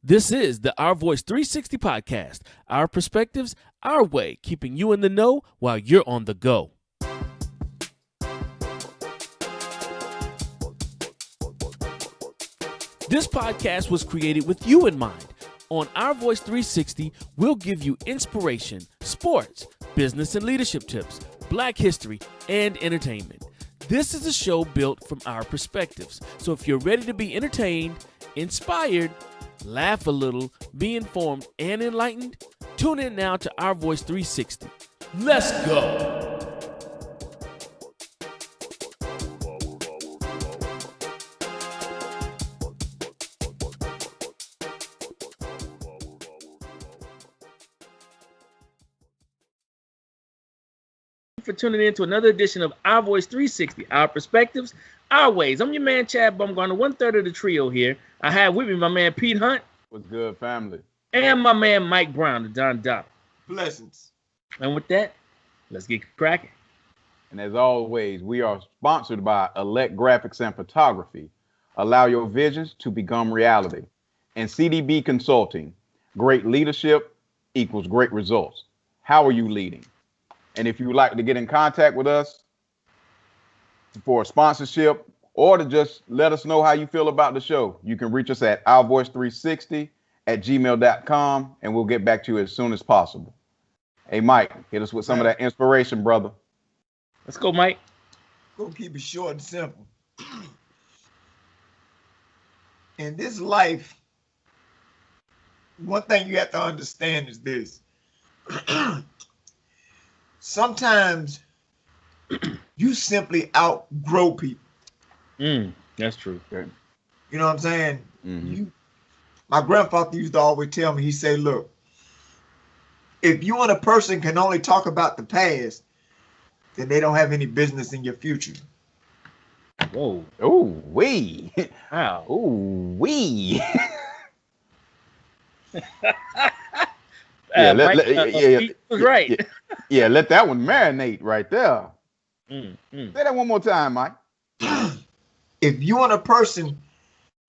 This is the Ourvoice 360 podcast, our perspectives, our way, keeping you in the know while you're on the go. This podcast was created with you in mind. On Ourvoice 360, we'll give you inspiration, sports, business and leadership tips, Black history, and entertainment. This is a show built from our perspectives. So if you're ready to be entertained, inspired, laugh a little, be informed, and enlightened, tune in now to Ourvoice 360. Let's go! For tuning in to another edition of Ourvoice 360, our perspectives, our ways. I'm your man, Chad Bumgarner, 1/3 of the trio here. I have with me my man, Pete Hunt. What's good, family? And my man, Mike Brown, the Don Doc. Blessings. And with that, let's get cracking. And as always, we are sponsored by Elect Graphics and Photography. Allow your visions to become reality. And CDB Consulting. Great leadership equals great results. How are you leading? And if you would like to get in contact with us for a sponsorship or to just let us know how you feel about the show, you can reach us at ourvoice360@gmail.com, and we'll get back to you as soon as possible. Hey, Mike, hit us with some of that inspiration, brother. Let's go, Mike. Gonna keep it short and simple. In this life, one thing you have to understand is this. Sometimes you simply outgrow people. That's true. Okay. You know what I'm saying? Mm-hmm. My grandfather used to always tell me, he said, look, if you and a person can only talk about the past, then they don't have any business in your future. Whoa. Ooh, wee. Wow. Ooh, wee. Mike was right. Yeah, let that one marinate right there. Say that one more time, Mike. If you and a person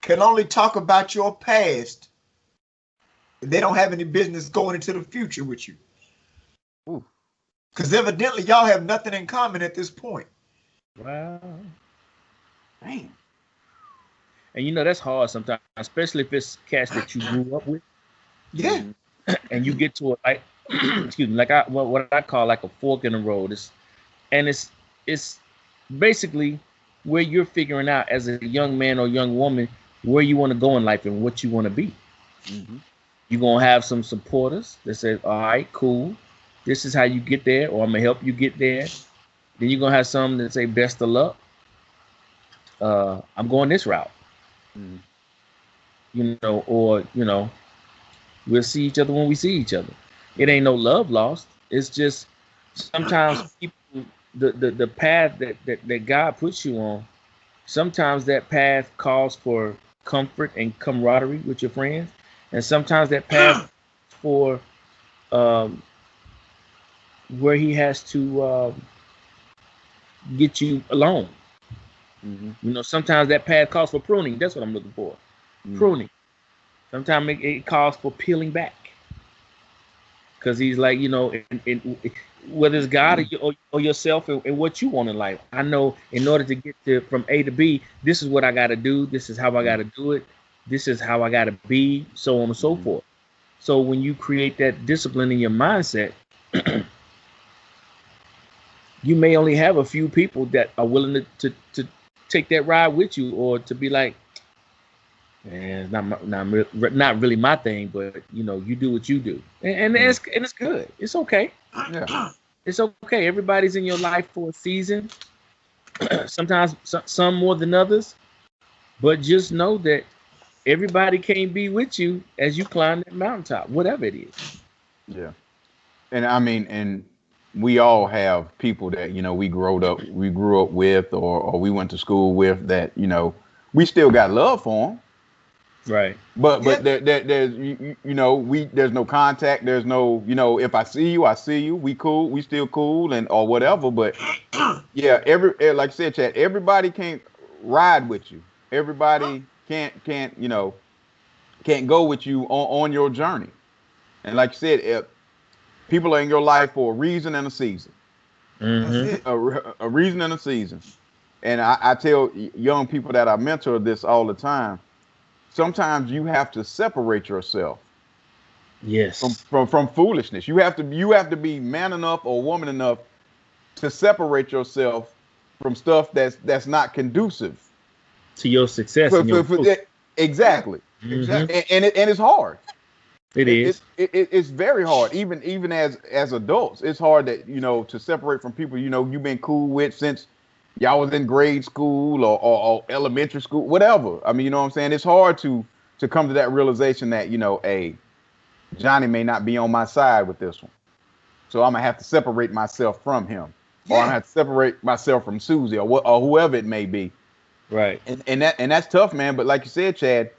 can only talk about your past, they don't have any business going into the future with you. Because evidently y'all have nothing in common at this point. Wow. Damn. And you know, that's hard sometimes, especially if it's cats that you grew up with. Yeah. And you get to it like, excuse me, like what I call like a fork in the road. It's basically where you're figuring out as a young man or young woman where you want to go in life and what you want to be. Mm-hmm. You're going to have some supporters that say, all right, cool. This is how you get there, or I'm going to help you get there. Then you're going to have some that say, best of luck. I'm going this route. Mm-hmm. We'll see each other when we see each other. It ain't no love lost. It's just sometimes people, the path that God puts you on, sometimes that path calls for comfort and camaraderie with your friends. And sometimes that path for where he has to get you alone. Mm-hmm. Sometimes that path calls for pruning. That's what I'm looking for. Mm-hmm. Pruning. Sometimes it calls for peeling back. Because he's like, whether it's God or yourself and what you want in life. I know in order to get from A to B, this is what I got to do. This is how I got to do it. This is how I got to be, so on and so forth. So when you create that discipline in your mindset, you may only have a few people that are willing to take that ride with you, or to be like, man, it's not really my thing, but you do what you do, and it's good. It's okay. Yeah, it's okay. Everybody's in your life for a season. Sometimes some more than others, but just know that everybody can't be with you as you climb that mountaintop, whatever it is. Yeah, and I mean, and we all have people that we grew up with, or we went to school with, that we still got love for them. Right. But there's there's no contact. There's no, if I see you, I see you. We cool. We still cool and or whatever. But yeah, like I said, Chad, everybody can't ride with you. Everybody can't can't go with you on your journey. And like you said, people are in your life for a reason and a season. Mm-hmm. A reason and a season. And I tell young people that I mentor this all the time. Sometimes you have to separate yourself. Yes. From foolishness. You have to be man enough or woman enough to separate yourself from stuff that's not conducive to your success. Exactly. Mm-hmm. Exactly. And it's hard. It's very hard. Even as adults, it's hard that to separate from people you've been cool with since y'all was in grade school or elementary school, whatever. I mean, you know what I'm saying? It's hard to come to that realization that hey, Johnny may not be on my side with this one, so I'm gonna have to separate myself from him, or I'm gonna have to separate myself from Susie or whoever it may be. Right. And that's tough, man. But like you said, Chad.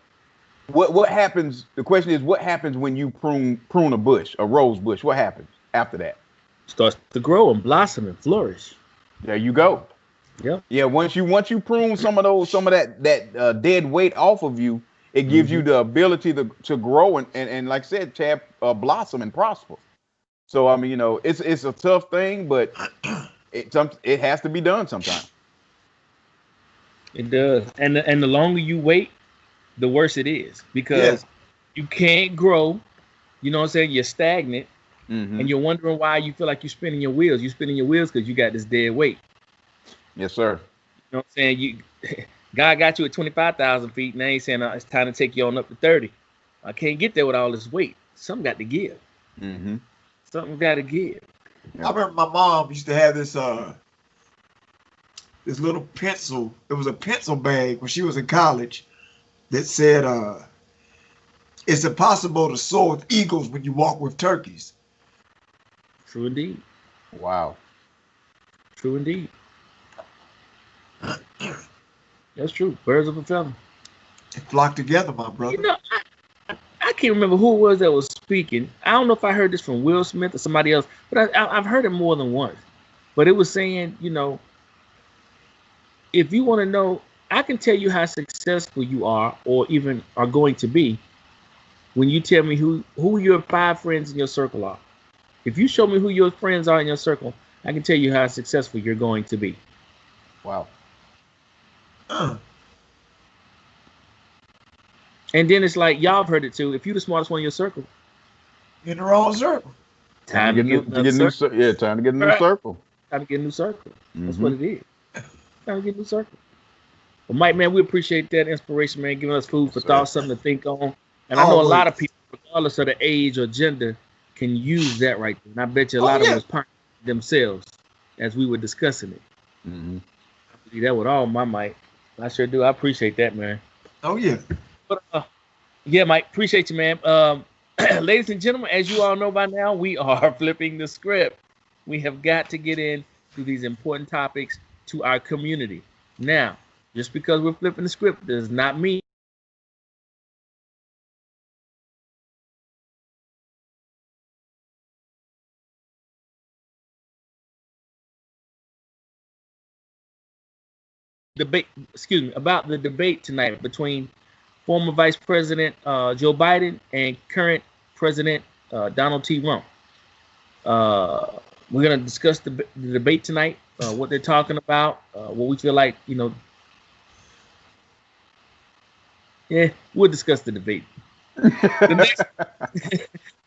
What happens? The question is, what happens when you prune a bush, a rose bush? What happens after that? Starts to grow and blossom and flourish. There you go. Yeah. Yeah. Once you prune some of that dead weight off of you, it gives you the ability to grow and like I said, Chad, blossom and prosper. So I mean, it's a tough thing, but it has to be done sometimes. It does, and the longer you wait, the worse it is, because you can't grow. You know what I'm saying? You're stagnant, and you're wondering why you feel like you're spinning your wheels. You're spinning your wheels because you got this dead weight. Yes, sir. You know what I'm saying? God got you at 25,000 feet. Now he's saying it's time to take you on up to 30. I can't get there with all this weight. Something got to give. Something got to give. I remember my mom used to have this little pencil. It was a pencil bag when she was in college that said, it's impossible to soar with eagles when you walk with turkeys. True indeed. Wow. True indeed. That's true. Birds of a feather. They flock together, my brother. I can't remember who it was that was speaking. I don't know if I heard this from Will Smith or somebody else, but I've heard it more than once. But it was saying, if you want to know, I can tell you how successful you are or even are going to be when you tell me who your 5 friends in your circle are. If you show me who your friends are in your circle, I can tell you how successful you're going to be. Wow. And then it's like, y'all have heard it too. If you're the smartest one in your circle, you're in the wrong circle. Time to get a new circle. Yeah, time to get a new circle. Time to get a new circle. That's what it is. Time to get a new circle. Well, Mike, man, we appreciate that inspiration, man, giving us food for thought, something to think on. And I know a lot of people, regardless of the age or gender, can use that right there. And I bet you a lot of them was pondering themselves as we were discussing it. I believe that with all my might. I sure do. I appreciate that, man. Oh, yeah. But, yeah, Mike, appreciate you, man. Ladies and gentlemen, as you all know by now, we are flipping the script. We have got to get into these important topics to our community. Now, just because we're flipping the script does not mean about the debate tonight between former Vice President Joe Biden and current President Donald T. Trump. We're going to discuss the debate tonight, what they're talking about, what we feel like, we'll discuss the debate.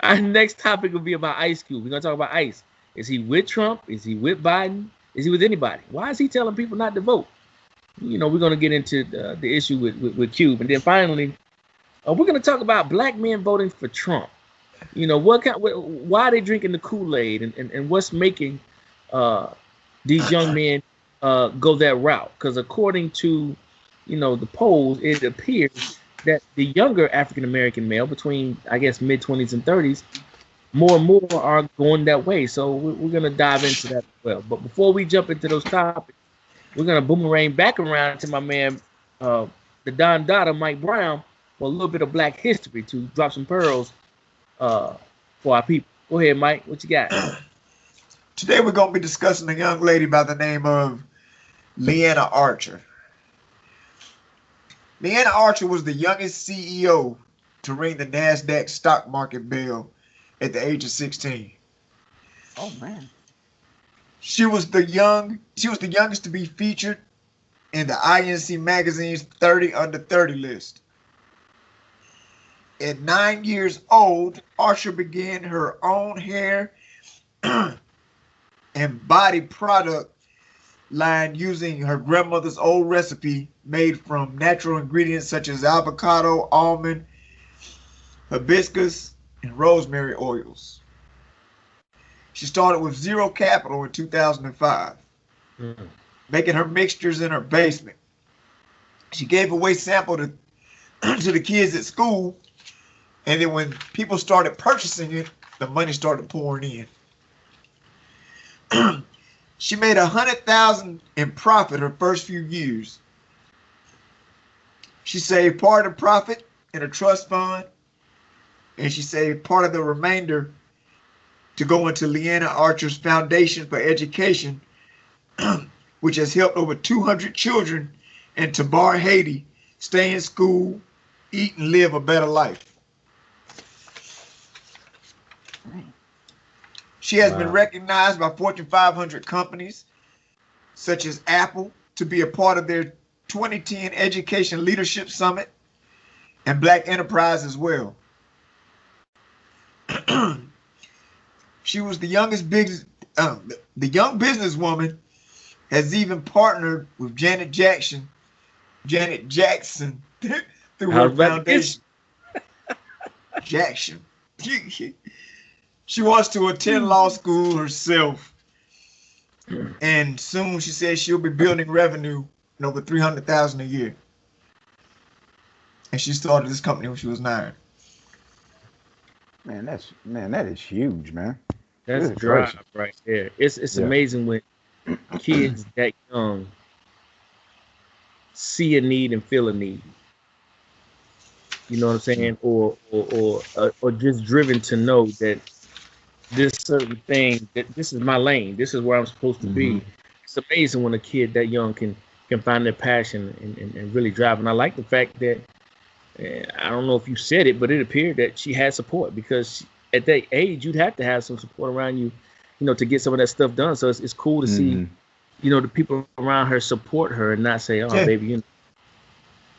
Our next topic will be about Ice Cube. We're going to talk about Ice. Is he with Trump? Is he with Biden? Is he with anybody? Why is he telling people not to vote? We're going to get into the issue with Cube. And then finally, we're going to talk about black men voting for Trump. Why are they drinking the Kool-Aid and what's making these young men go that route? Because according to, the polls, it appears that the younger African-American male between, I guess, mid-20s and 30s, more and more are going that way. So we're going to dive into that as well. But before we jump into those topics, we're going to boomerang back around to my man, the Don Dada, Mike Brown, for a little bit of black history to drop some pearls for our people. Go ahead, Mike. What you got? Today we're going to be discussing a young lady by the name of Leanna Archer. Leanna Archer was the youngest CEO to ring the NASDAQ stock market bell at the age of 16. Oh man. She was the youngest to be featured in the INC magazine's 30 under 30 list. At 9 years old, Archer began her own hair and body product line using her grandmother's old recipe made from natural ingredients such as avocado, almond, hibiscus, and rosemary oils. She started with zero capital in 2005, making her mixtures in her basement. She gave away sample to the kids at school, and then when people started purchasing it, the money started pouring in. She made $100,000 in profit her first few years. She saved part of the profit in a trust fund, and she saved part of the remainder to go into Leanna Archer's Foundation for Education, which has helped over 200 children in Tabar, Haiti, stay in school, eat, and live a better life. She has been recognized by Fortune 500 companies, such as Apple, to be a part of their 2010 Education Leadership Summit, and Black Enterprise as well. She was the young businesswoman, has even partnered with Janet Jackson through her foundation. Jackson. She wants to attend law school herself, and soon she says she'll be building revenue in over $300,000 a year. And she started this company when she was 9. Man, that is huge, man. That's a drive right there. It's amazing when kids that young see a need and feel a need. You know what I'm saying? Or just driven to know that this certain thing, that this is my lane, this is where I'm supposed to be. It's amazing when a kid that young can find their passion and really drive. And I like the fact that, I don't know if you said it, but it appeared that she had support, because at that age, you'd have to have some support around you, to get some of that stuff done. So it's cool to see, the people around her support her and not say, oh, baby,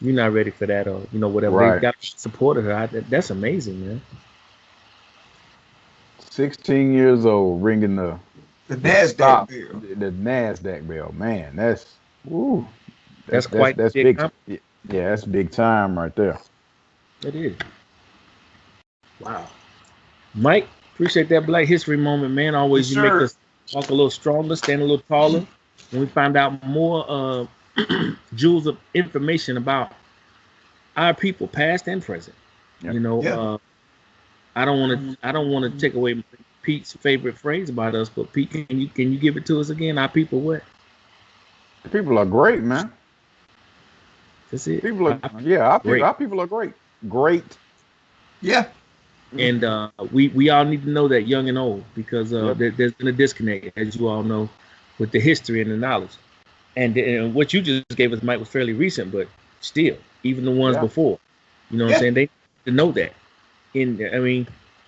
you're not ready for that, or, whatever. Right. They got supported her. That's amazing, man. 16 years old, ringing the NASDAQ bell. The NASDAQ bell, man. That's big. Yeah, that's big time right there. It is. Wow. Mike, appreciate that Black History moment, man. Always you make us walk a little stronger, stand a little taller. When we find out more jewels of information about our people, past and present. Yep. I don't want to take away Pete's favorite phrase about us, but Pete, can you give it to us again? Our people what? The people are great, man. That's it. Our people are great. Great. Yeah. And we all need to know that, young and old, because there's been a disconnect, as you all know, with the history and the knowledge. And what you just gave us, Mike, was fairly recent, but still, even the ones before, what I'm saying? They need to know that.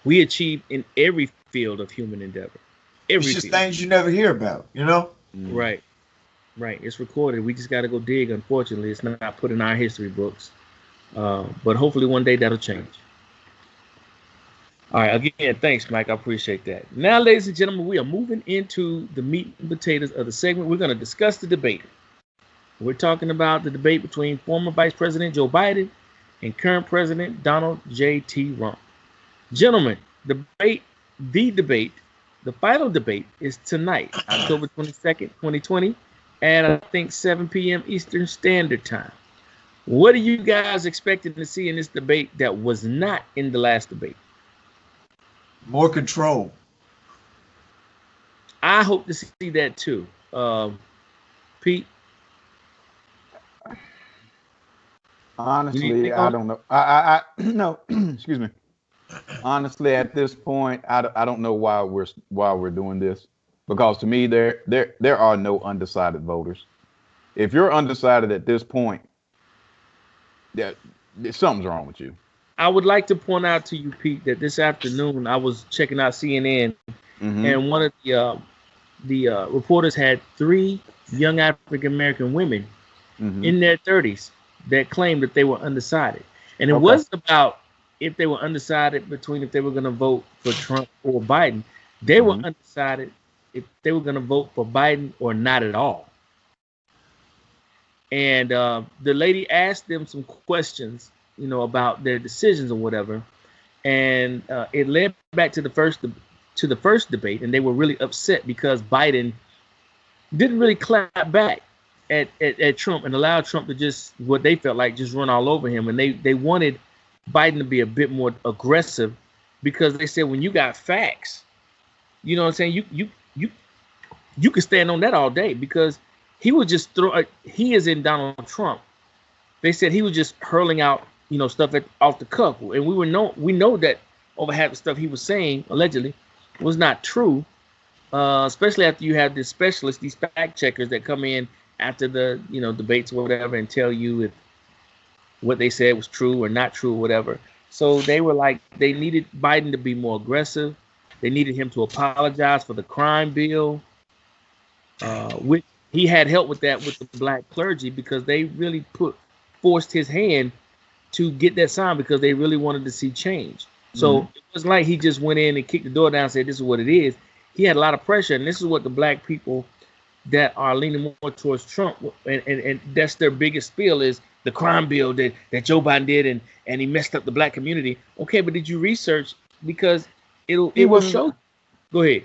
We achieve in every field of human endeavor. It's just things you never hear about, Right. It's recorded. We just got to go dig. Unfortunately, it's not put in our history books. But hopefully one day that'll change. All right. Again, thanks, Mike. I appreciate that. Now, ladies and gentlemen, we are moving into the meat and potatoes of the segment. We're going to discuss the debate. We're talking about the debate between former Vice President Joe Biden and current President Donald J.T. Trump. Gentlemen, the final debate is tonight, October 22nd, 2020, at I think 7 p.m. Eastern Standard Time. What are you guys expecting to see in this debate that was not in the last debate? More control. I hope to see that too. Pete? Honestly, I don't know. I no, excuse me. Honestly, at this point, I don't know why we're doing this, because to me there are no undecided voters. If you're undecided at this point, something's wrong with you. I would like to point out to you, Pete, that this afternoon I was checking out CNN, and one of the reporters had 3 young African American women in their 30s that claimed that they were undecided, and it wasn't about if they were undecided between if they were going to vote for Trump or Biden. They were undecided if they were going to vote for Biden or not at all. And the lady asked them some questions, you know, about their decisions or whatever, and it led back to the first debate, and they were really upset because Biden didn't really clap back at Trump and allow Trump to just, what they felt like, just run all over him. And they wanted Biden to be a bit more aggressive, because they said, when you got facts, you know what I'm saying, you can stand on that all day, because he would just throw, he is in Donald Trump. They said he was just hurling out, you know, stuff off the cuff. And we know that over half the stuff he was saying, allegedly, was not true. Especially after you have these specialists, these fact checkers that come in after the, you know, debates or whatever, and tell you if what they said was true or not true or whatever. So they were like, they needed Biden to be more aggressive. They needed him to apologize for the crime bill, which he had help with that with the black clergy, because they really forced his hand to get that signed, because they really wanted to see change. So it was like he just went in and kicked the door down and said, this is what it is. He had a lot of pressure, and this is what the black people that are leaning more towards Trump, and that's their biggest spiel, is the crime bill that Joe Biden did, and he messed up the black community. Okay, but did you research? Because it will show. Go ahead.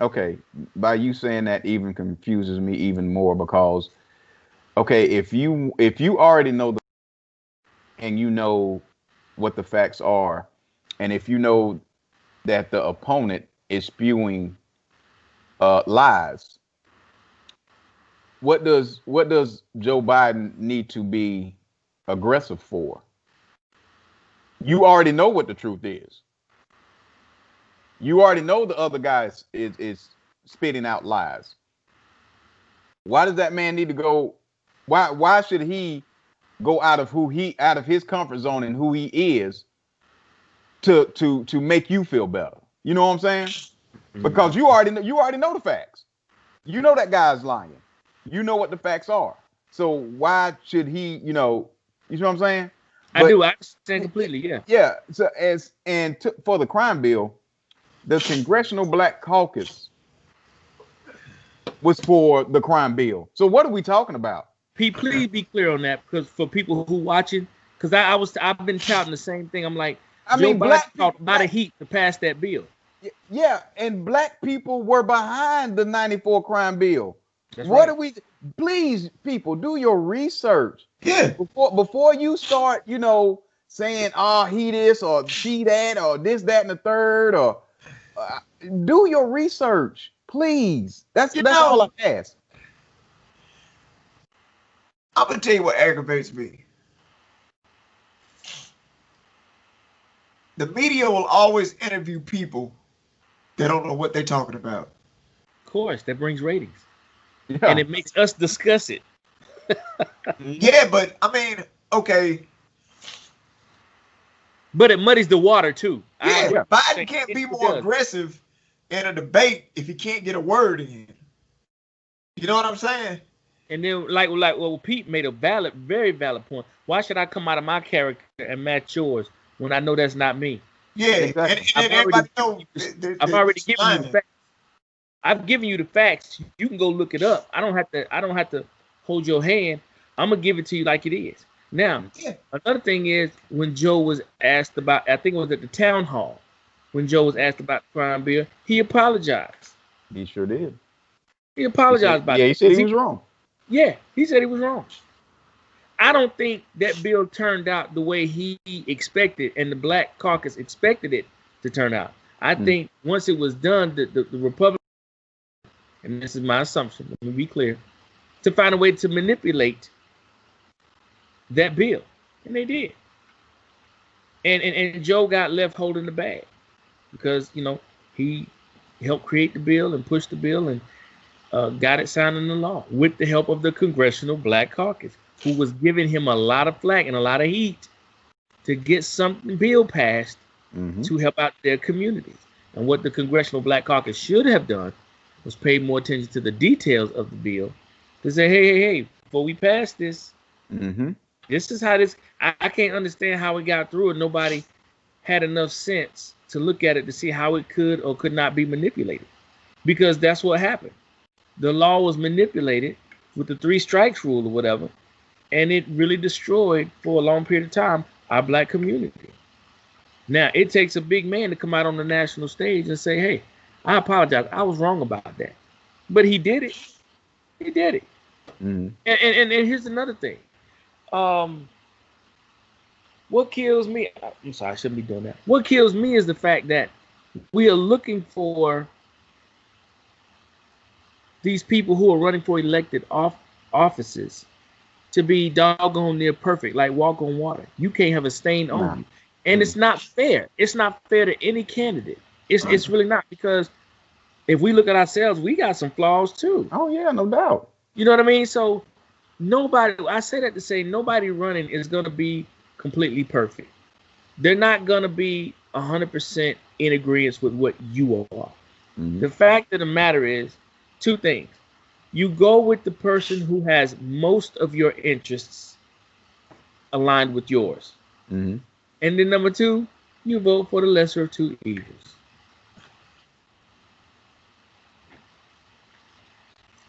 Okay, by you saying that even confuses me even more, because okay, if you already know and you know what the facts are, and if you know that the opponent is spewing lies, what does Joe Biden need to be aggressive for? You already know what the truth is. You already know the other guy is spitting out lies. Why does that man need to go? Why should he go out of his comfort zone and who he is to make you feel better? You know what I'm saying? Because you already know the facts. You know that guy's lying. You know what the facts are. So why should he? You know what I'm saying? I do. I understand completely. Yeah. Yeah. So for the crime bill, the Congressional Black Caucus was for the crime bill. So what are we talking about? Pete, please be clear on that, because for people who watching, because I've been touting the same thing. I'm like, Joe Biden caught a lot of heat to pass that bill. Yeah, and black people were behind the 94 crime bill. That's what right. are we? Please, people, do your research. Yeah. Before you start, you know, saying, he this or she that or this, that, and the third, or do your research, please. That's all I ask. I'm gonna tell you what aggravates me. The media will always interview people that don't know what they're talking about. Of course, that brings ratings. Yeah. And it makes us discuss it. Yeah, but I mean, okay. But it muddies the water too. Yeah, Biden can't be more aggressive in a debate if he can't get a word in. You know what I'm saying? And then, well, Pete made a very valid point. Why should I come out of my character and match yours when I know that's not me? Yeah, exactly. and everybody knows. I've already given you the facts. I've given you the facts. You can go look it up. I don't have to hold your hand. I'm gonna give it to you like it is. Now, another thing is, when Joe was asked about, I think it was at the town hall, when Joe was asked about the crime bill, he apologized. He sure did. He apologized about it. Yeah, he said he was wrong. Yeah, he said he was wrong. I don't think that bill turned out the way he expected and the Black Caucus expected it to turn out. I think once it was done, the Republicans, and this is my assumption, let me be clear, to find a way to manipulate that bill. And they did. And Joe got left holding the bag because, you know, he helped create the bill and push the bill and got it signed into law with the help of the Congressional Black Caucus. who was giving him a lot of flack and a lot of heat to get something bill passed to help out their communities. And what the Congressional Black Caucus should have done was pay more attention to the details of the bill to say, hey, before we pass this, this is how this. I can't understand how it got through, and nobody had enough sense to look at it to see how it could or could not be manipulated, because that's what happened. The law was manipulated with the 3 strikes rule or whatever, and it really destroyed for a long period of time our black community. Now, it takes a big man to come out on the national stage and say, hey, I apologize. I was wrong about that. But he did it. He did it. And here's another thing. What kills me, I'm sorry, I shouldn't be doing that. What kills me is the fact that we are looking for these people who are running for elected offices to be doggone near perfect, like walk on water. You can't have a stain on you. And it's not fair. It's not fair to any candidate. It's really not, because if we look at ourselves, we got some flaws too. Oh yeah, no doubt. You know what I mean? So nobody, I say that to say nobody running is going to be completely perfect. They're not going to be 100% in agreement with what you are. The fact of the matter is 2 things. You go with the person who has most of your interests aligned with yours. And then number 2, you vote for the lesser of 2 evils.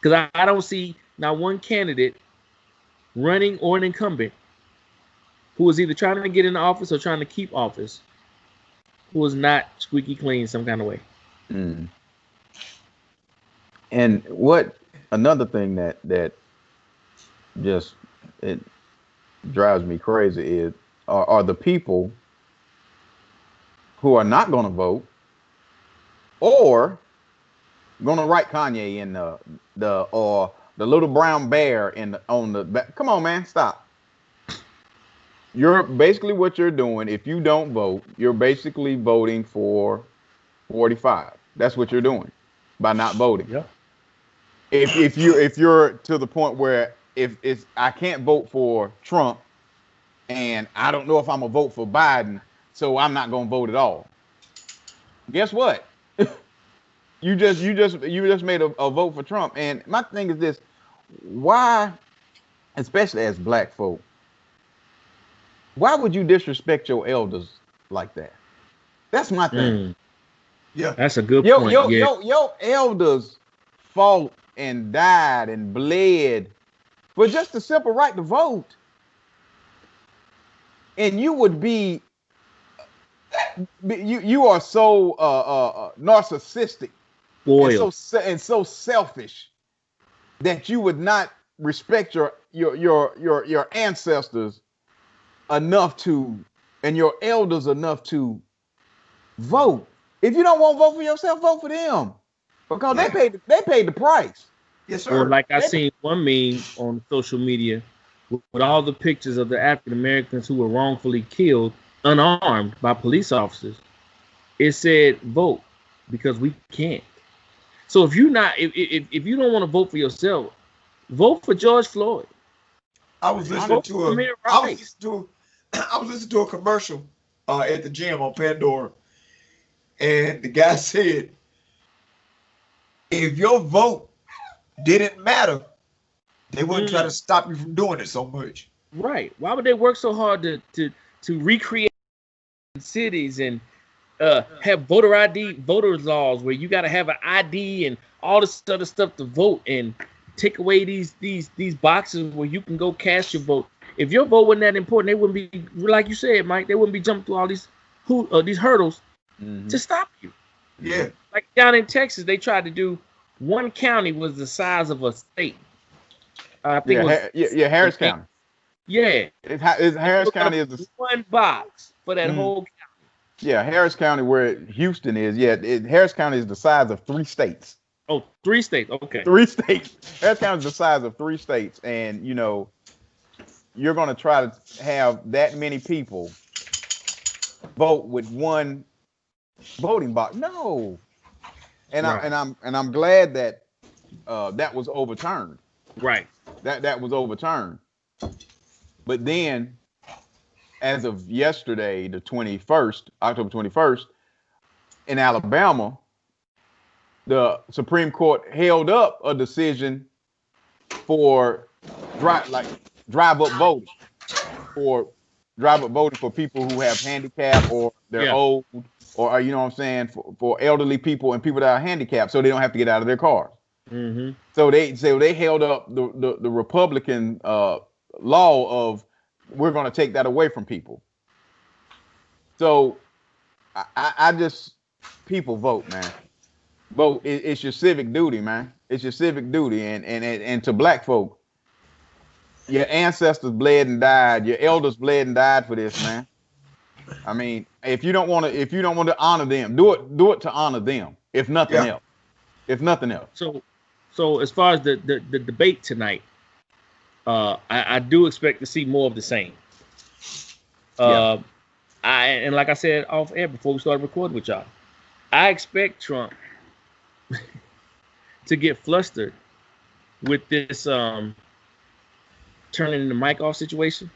Because I don't see not one candidate running or an incumbent who is either trying to get into office or trying to keep office who is not squeaky clean some kind of way. And what another thing that just it drives me crazy is are the people who are not going to vote or going to write Kanye in the little brown bear on the back. Come on, man, stop. You're basically what you're doing. If you don't vote, you're basically voting for 45. That's what you're doing by not voting. Yeah. If you're to the point where if it's I can't vote for Trump and I don't know if I'm gonna vote for Biden, so I'm not gonna vote at all. Guess what? you just made a vote for Trump. And my thing is this: why, especially as black folk, why would you disrespect your elders like that? That's my thing. Yeah, that's a good point. Your elders fought and died and bled for just the simple right to vote. And you would be, you are so narcissistic, and so selfish that you would not respect your ancestors enough to, and your elders enough to vote. If you don't want to vote for yourself, vote for them, because they paid the price. Yes, sir. Or like I seen one meme on social media with all the pictures of the African Americans who were wrongfully killed unarmed by police officers. It said, "Vote because we can't." So if you don't want to vote for yourself, vote for George Floyd. I was listening to a commercial at the gym on Pandora, and the guy said, if your vote didn't matter, they wouldn't try to stop you from doing it so much. Right. Why would they work so hard to recreate cities and have voters laws where you got to have an ID and all this other stuff to vote, and take away these boxes where you can go cast your vote? If your vote wasn't that important, they wouldn't be, like you said, Mike, they wouldn't be jumping through all these hurdles to stop you. Yeah. Like down in Texas, they tried to do, one county was the size of a state. I think Harris County. Yeah. Harris County is the one box for that whole county. Yeah, Harris County, where Houston is. Yeah, Harris County is the size of 3 states. Oh, 3 states. Okay. 3 states. Harris County is the size of 3 states, and you're going to try to have that many people vote with one voting box. No. And right. I'm glad that that was overturned. Right. That was overturned. But then, as of yesterday, the 21st, October 21st, in Alabama, the Supreme Court held up a decision for drive-up voting for people who have handicap or they're old, or you know what I'm saying, for elderly people and people that are handicapped, so they don't have to get out of their cars. Mm-hmm. So they held up the Republican law of we're going to take that away from people. So I just, people vote, man. Vote. It's your civic duty, man. It's your civic duty, and to black folk, your ancestors bled and died, your elders bled and died for this, man. I mean, if you don't want to honor them, do it to honor them, if nothing else. If nothing else. So as far as the debate tonight, I do expect to see more of the same. And like I said off air before we started recording with y'all, I expect Trump to get flustered with this turning the mic off situation.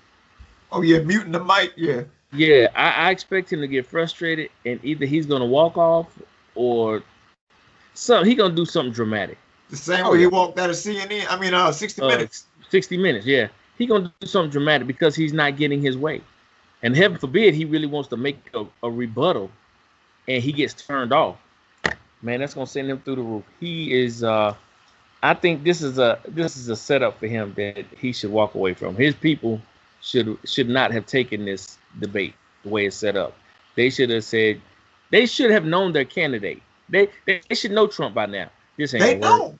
Oh yeah, muting the mic. Yeah, I expect him to get frustrated, and either he's gonna walk off or he's gonna do something dramatic. The same way he walked out of CNN. I mean, 60 Minutes. 60 Minutes, yeah. He's gonna do something dramatic because he's not getting his way, and heaven forbid he really wants to make a rebuttal, and he gets turned off. Man, that's gonna send him through the roof. He is. I think this is a setup for him that he should walk away from. His people should not have taken this debate the way it's set up. They should have said, they should have known their candidate. They should know Trump by now. This ain't gonna work.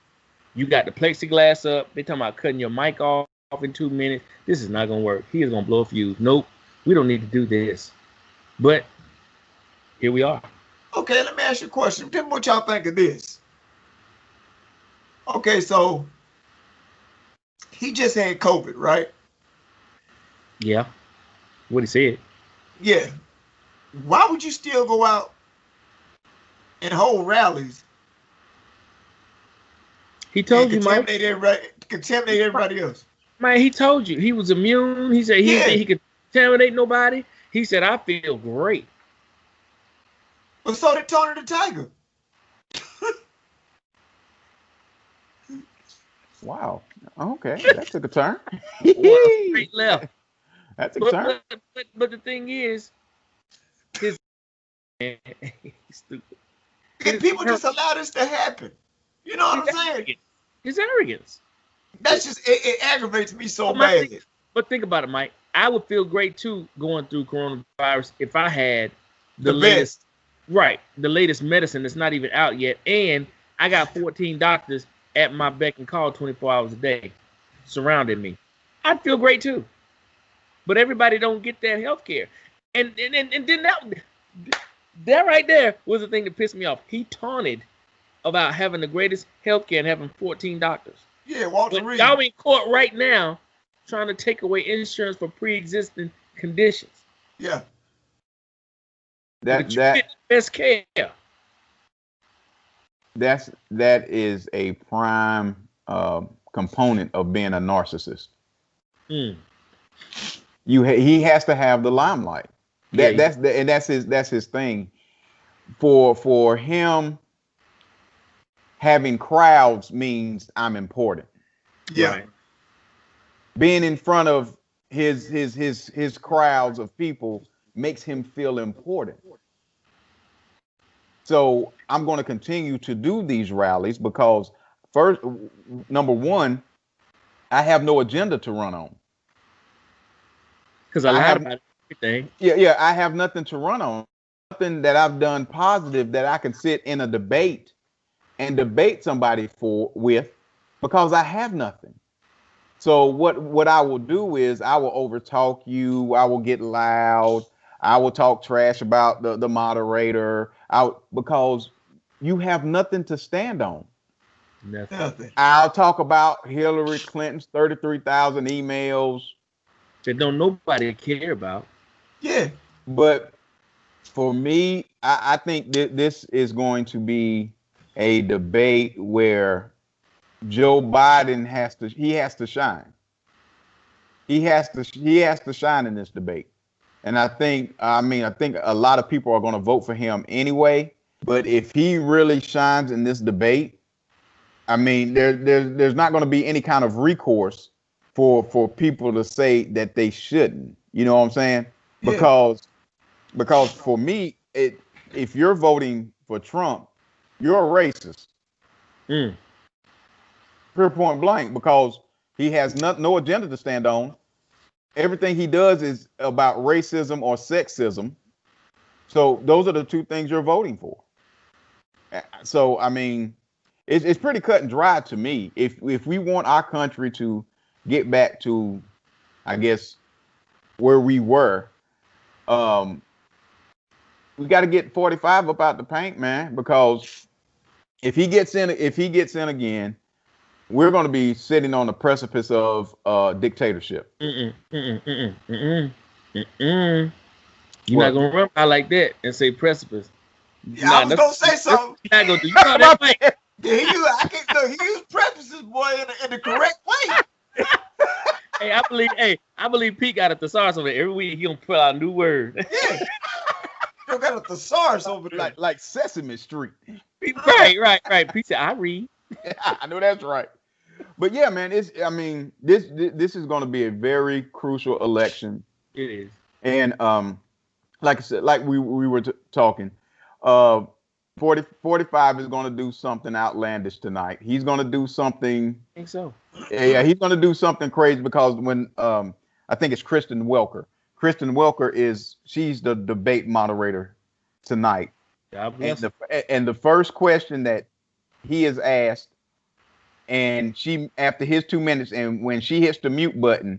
You got the plexiglass up. They talking about cutting your mic off in 2 minutes. This is not gonna work. He is gonna blow a fuse. Nope, we don't need to do this. But here we are. Okay, let me ask you a question. Tell me what y'all think of this. Okay, so he just had COVID, right? Yeah. What he said. Yeah. Why would you still go out and hold rallies? He told you, Mike. Contaminate everybody else. Man, he told you he was immune. He said he could contaminate nobody. He said, I feel great. Well, so did Tony the Tiger. Wow. Okay, that took a turn. Straight left. That took a turn. But the thing is, he's stupid. And people just allow this to happen. You know what I'm saying? His arrogance. That's just it aggravates me so badly. But think about it, Mike. I would feel great too going through coronavirus if I had the latest, the latest medicine that's not even out yet, and I got 14 doctors at my beck and call 24 hours a day surrounding me. I'd feel great too. But everybody don't get that health care. And then that right there was the thing that pissed me off. He taunted about having the greatest health care and having 14 doctors. Yeah, Walter Reed. Y'all in court right now trying to take away insurance for pre-existing conditions. Yeah. That best care. That is a prime component of being a narcissist. He has to have the limelight. That's his thing. For him, having crowds means I'm important. Yeah. Right. Being in front of his crowds of people makes him feel important. So I'm going to continue to do these rallies because first, number one, I have no agenda to run on. Because I lied about everything. Yeah, I have nothing to run on. Nothing that I've done positive that I can sit in a debate and debate somebody with because I have nothing. So what I will do is I will overtalk you. I will get loud. I will talk trash about the moderator because you have nothing to stand on. Nothing. I'll talk about Hillary Clinton's 33,000 emails that don't nobody care about. Yeah. But for me, I think this is going to be a debate where Joe Biden has to shine. he has to shine in this debate. And I think a lot of people are going to vote for him anyway. But if he really shines in this debate, I mean, there's not going to be any kind of recourse for people to say that they shouldn't. You know what I'm saying? Yeah. Because for me, if you're voting for Trump, you're a racist. Pure point blank, because he has no agenda to stand on. Everything he does is about racism or sexism. So those are the two things you're voting for. So I mean, it's pretty cut and dry to me. If we want our country to get back to, I guess, where we were, we got to get 45 up out the paint, man. Because if he gets in again, we're going to be sitting on the precipice of dictatorship. You're not gonna run out like that and say precipice. Yeah, I was gonna say something. You're not gonna do. You know that way. Yeah, he used precipices, boy, in the correct way. Hey, I believe Pete got a thesaurus over there. Every week he gonna put out a new word. Yeah. You got a thesaurus over there. Like Sesame Street. Right. Pete said, I read. I know that's right. But yeah, man, this is going to be a very crucial election. It is. And like I said, like we were talking, 45 is going to do something outlandish tonight. He's going to do something. I think so. Yeah, he's going to do something crazy, because when I think it's Kristen Welker. Kristen Welker she's the debate moderator tonight. And the first question that he is asked, and she, after his 2 minutes, and when she hits the mute button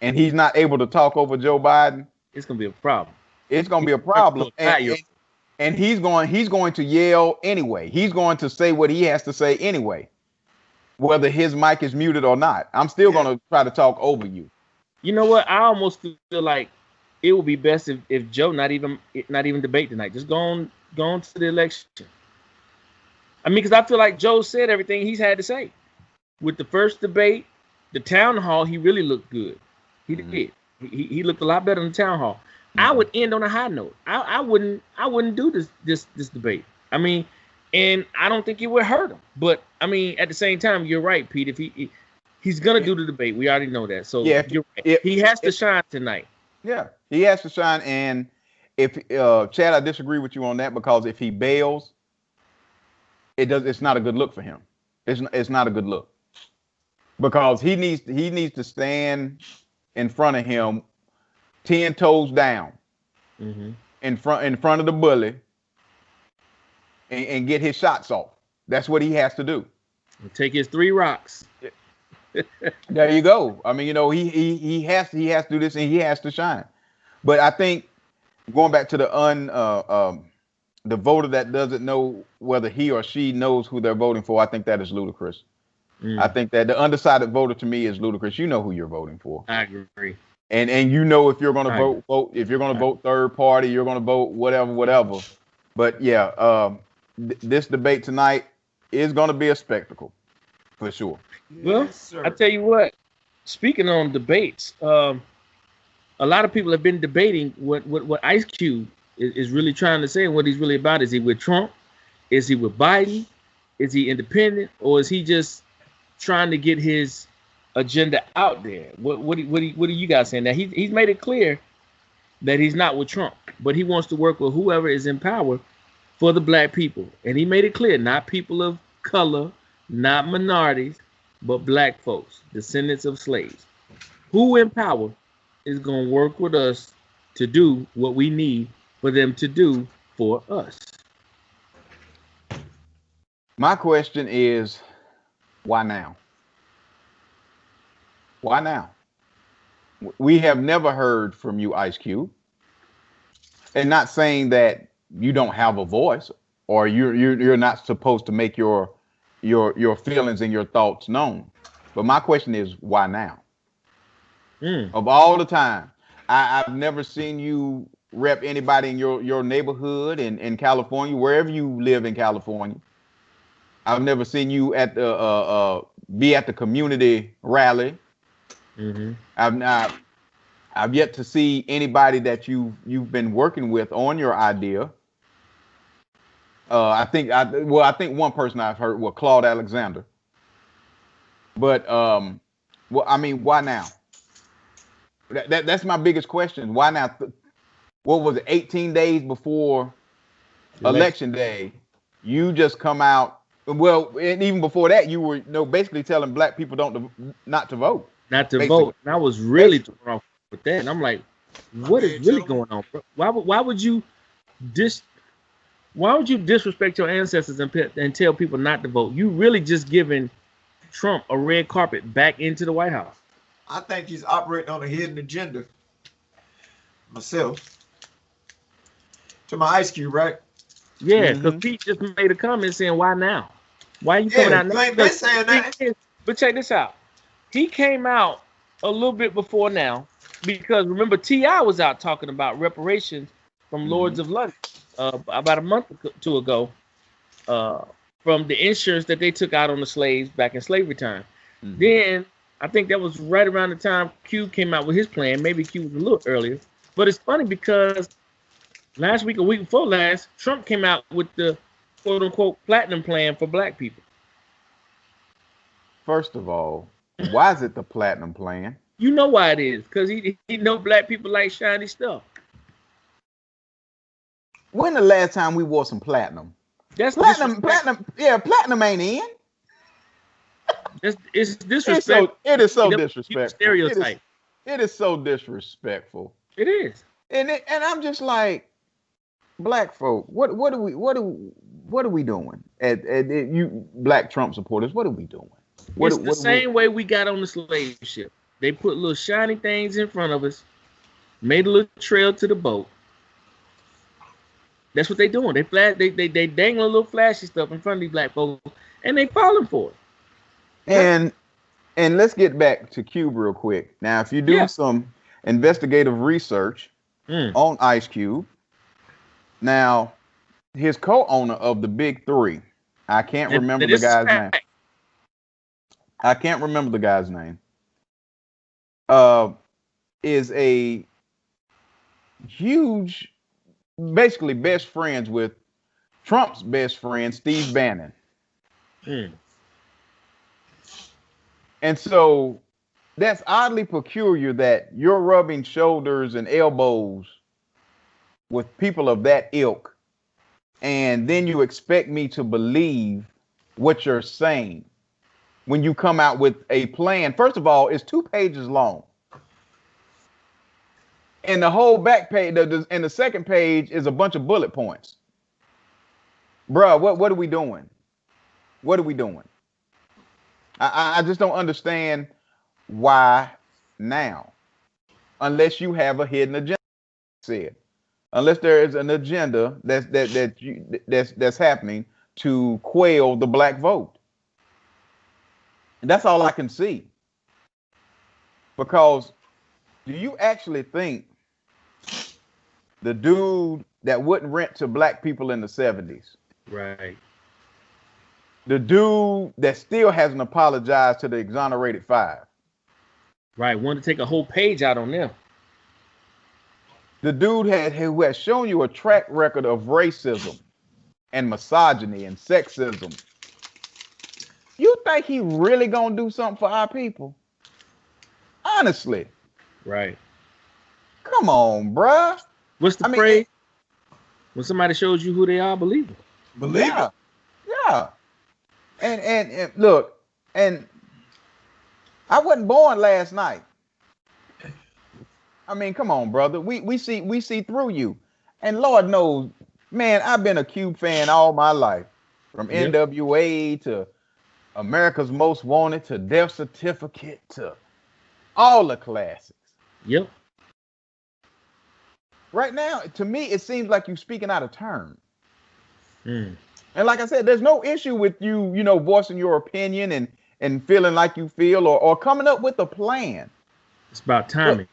and he's not able to talk over Joe Biden, it's gonna be a problem. It's gonna be a problem. And he's going to yell anyway. He's going to say what he has to say anyway, whether his mic is muted or not. I'm still gonna try to talk over you. You know what? I almost feel like it would be best if Joe not even debate tonight. Just go on to the election. I mean, because I feel like Joe said everything he's had to say. With the first debate, the town hall, he really looked good. He did. He looked a lot better in the town hall. I would end on a high note. I wouldn't do this debate. I mean, and I don't think it would hurt him. But I mean, at the same time, you're right, Pete. If he's gonna do the debate, we already know that. So you're right. He has to shine tonight. Yeah, he has to shine. And if Chad, I disagree with you on that, because if he bails, it's not a good look for him. It's not a good look, because he needs to stand in front of him, 10 toes down, in front of the bully, and get his shots off. That's what he has to do. Take his 3 rocks. There you go. I mean, you know, he has to do this, and he has to shine. But I think, going back to the voter that doesn't know whether he or she knows who they're voting for, I think that is ludicrous. I think that the undecided voter, to me, is ludicrous. You know who you're voting for. I agree. And you know, if you're going to vote, if you're going to vote third party, you're going to vote whatever. But yeah, this debate tonight is going to be a spectacle, for sure. Well, yes, I tell you what, speaking on debates, a lot of people have been debating what Ice Cube is really trying to say and what he's really about. Is he with Trump? Is he with Biden? Is he independent? Or is he just trying to get his agenda out there? What are you guys saying? Now, he's made it clear that he's not with Trump, but he wants to work with whoever is in power for the black people. And he made it clear, not people of color, not minorities, but black folks, descendants of slaves. Who in power is going to work with us to do what we need for them to do for us? My question is, why now? Why now? We have never heard from you, Ice Cube. And not saying that you don't have a voice, or you're not supposed to make your feelings and your thoughts known. But my question is, why now? Of all the time, I've never seen you rep anybody in your neighborhood in California, wherever you live in California. I've never seen you at the be at the community rally. Mm-hmm. I've yet to see anybody that you've been working with on your idea. I think one person I've heard, well, Claude Alexander. But well, I mean, why now? That's my biggest question. Why now? What was it? 18 days before election day, you just come out. Well, and even before that, you were basically telling black people not to vote. Not to basically. vote. And I was really thrown off with that. And I'm like, what is really going on, bro? Why would you disrespect your ancestors and tell people not to vote? You really just giving Trump a red carpet back into the White House. I think he's operating on a hidden agenda. Myself. To my Ice Cube, right? Yeah, because Pete just made a comment saying, why now? Why are you coming out now? You ain't been saying that. But check this out. He came out a little bit before now because remember T.I. was out talking about reparations from Lords of London about a month or two ago from the insurance that they took out on the slaves back in slavery time. Then I think that was right around the time Q came out with his plan. Maybe Q was a little earlier. But it's funny because last week or week before last, Trump came out with the quote-unquote platinum plan for black people. First of all, why is it the platinum plan? You know why it is. Because he know black people like shiny stuff. When the last time we wore some platinum? That's platinum. Yeah, platinum ain't in. It's disrespectful. It is so disrespectful. Stereotype. It is so disrespectful. It is. And I'm just like, black folk, what are we doing? At you black Trump supporters, what are we doing? It's the same way we got on the slave ship. They put little shiny things in front of us, made a little trail to the boat. That's what they doing. They dangling a little flashy stuff in front of these black folks, and they falling for it. And let's get back to Cube real quick. Now, if you do some investigative research on Ice Cube, now his co-owner of the Big Three, I can't remember the guy's name. I can't remember the guy's name. Is a huge, basically best friends with Trump's best friend, Steve Bannon. And so that's oddly peculiar that you're rubbing shoulders and elbows with people of that ilk, and then you expect me to believe what you're saying when you come out with a plan. First of all, it's 2 pages long. And the whole back page, and the second page is a bunch of bullet points. Bruh, what are we doing? What are we doing? I just don't understand why now, unless you have a hidden agenda. Said, unless there is an agenda that's happening to quail the black vote. And that's all I can see. Because do you actually think the dude that wouldn't rent to black people in the 70s, right? The dude that still hasn't apologized to the exonerated 5, right? Wanted to take a whole page out on them. The dude who has shown you a track record of racism and misogyny and sexism. You think he really gonna do something for our people? Honestly. Right. Come on, bruh. What's the phrase? When somebody shows you who they are, believe it. Believe it. Yeah. And look, and I wasn't born last night. I mean, come on, brother. We see through you. And Lord knows, man, I've been a Cube fan all my life. From NWA to America's Most Wanted to Death Certificate to all the classics. Yep. Right now, to me, it seems like you're speaking out of turn. And like I said, there's no issue with you, voicing your opinion and feeling like you feel or coming up with a plan. It's about timing.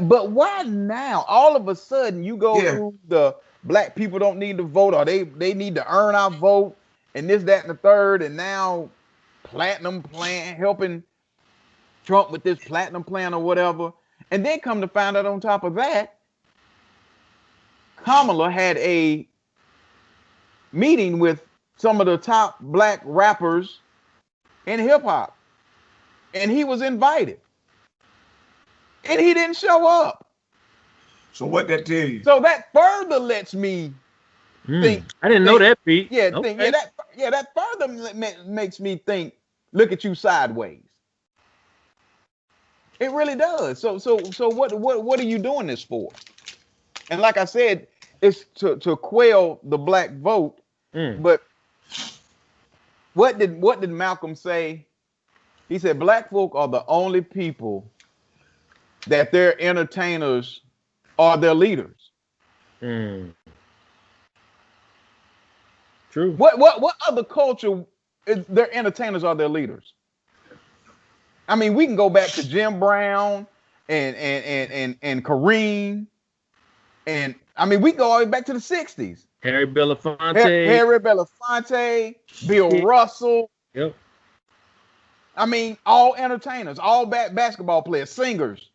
But why now? All of a sudden, you go through the black people don't need to vote, or they need to earn our vote, and this, that, and the third, and now platinum plan helping. Trump with this platinum plan or whatever. And then come to find out on top of that, Kamala had a meeting with some of the top black rappers in hip hop. And he was invited. And he didn't show up. So what that tell you? So that further lets me think. I didn't know that, Pete. Yeah, Okay. that further makes me think, look at you sideways. It really does. So what are you doing this for? And like I said, it's to quell the black vote. But what did Malcolm say? He said black folk are the only people that their entertainers are their leaders. True. What other culture is their entertainers are their leaders? I mean, we can go back to Jim Brown and Kareem, and I mean we go all the way back to the 60s. Harry Belafonte. Harry Belafonte, Bill Russell. Yep. I mean, all entertainers, all basketball players, singers.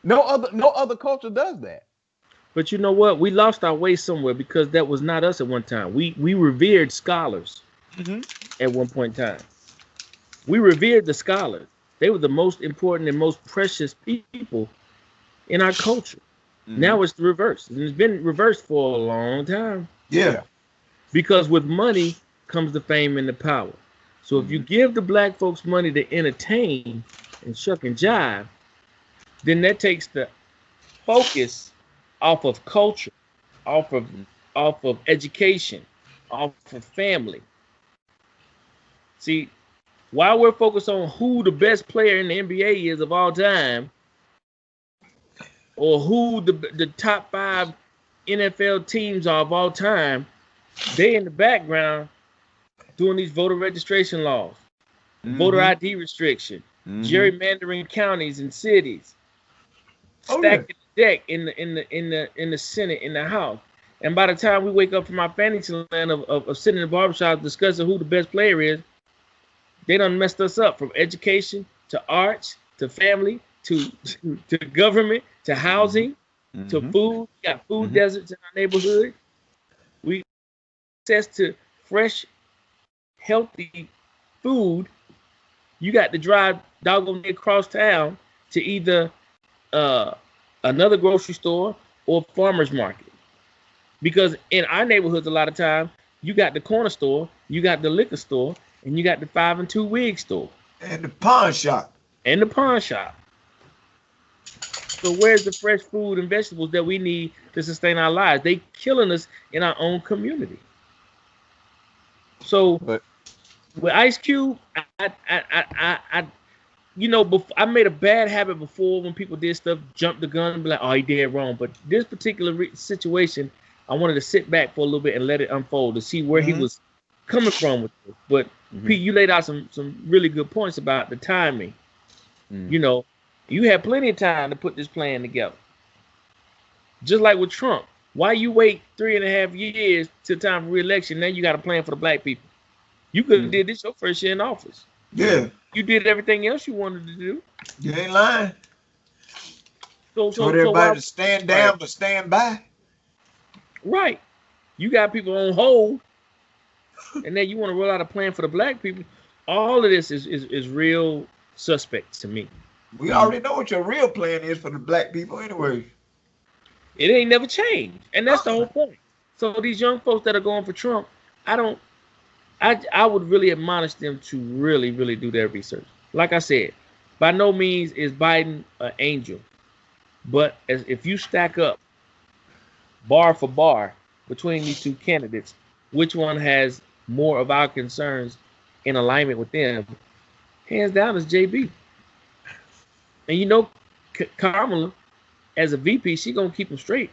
No other culture does that. But you know what? We lost our way somewhere because that was not us at one time. We revered scholars at one point in time. We revered the scholars. They were the most important and most precious people in our culture. Now it's the reverse. And it's been reversed for a long time. Yeah. Because with money comes the fame and the power. So if you give the black folks money to entertain and shuck and jive, then that takes the focus off of culture, off of education, off of family. See, while we're focused on who the best player in the NBA is of all time, or who the top 5 NFL teams are of all time, they in the background doing these voter registration laws, voter ID restriction, gerrymandering counties and cities, stacking the deck in the Senate, in the House. And by the time we wake up from our fantasy land of sitting in the barbershop discussing who the best player is, they done messed us up from education to arts to family to government to housing to food. We got food deserts in our neighborhood. We access to fresh, healthy food. You got to drive doggone across town to either another grocery store or farmer's market. Because in our neighborhoods, a lot of time, you got the corner store, you got the liquor store, and you got the 5 and 2 wig store. And the pawn shop. So where's the fresh food and vegetables that we need to sustain our lives? They killing us in our own community. So with Ice Cube, I made a bad habit before when people did stuff, jump the gun and be like, oh, he did wrong. But this particular situation, I wanted to sit back for a little bit and let it unfold to see where he was coming from with this. But Pete, you laid out some really good points about the timing. You know, you had plenty of time to put this plan together. Just like with Trump. Why you wait 3.5 years till time for re-election? Now you got a plan for the black people. You could have did this your first year in office. Yeah. You did everything else you wanted to do. You ain't lying. So everybody to stand down but stand by. Right. You got people on hold, and then you want to roll out a plan for the black people. All of this is real suspect to me. We already know what your real plan is for the black people anyway. It ain't never changed. And that's the whole point. So these young folks that are going for Trump, I would really admonish them to really, really do their research. Like I said, by no means is Biden an angel. But if you stack up bar for bar between these two candidates, which one has more of our concerns in alignment with them, hands down is JB. And you know, Kamala, as a VP, she gonna keep them straight.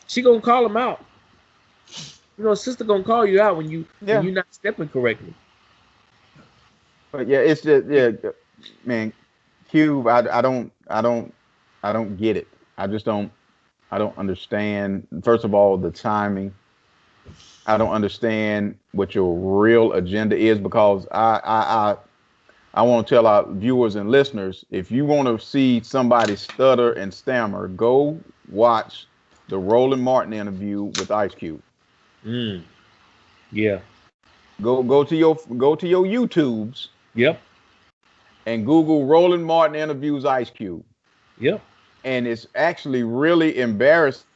She gonna call them out. You know, sister gonna call you out when you're not stepping correctly. But yeah, it's just man, Cube. I don't get it. I don't understand. First of all, the timing. I don't understand what your real agenda is because I want to tell our viewers and listeners, if you want to see somebody stutter and stammer, go watch the Roland Martin interview with Ice Cube. Yeah. Go to your YouTubes. Yep. And Google Roland Martin interviews Ice Cube. Yep. And it's actually really embarrassing.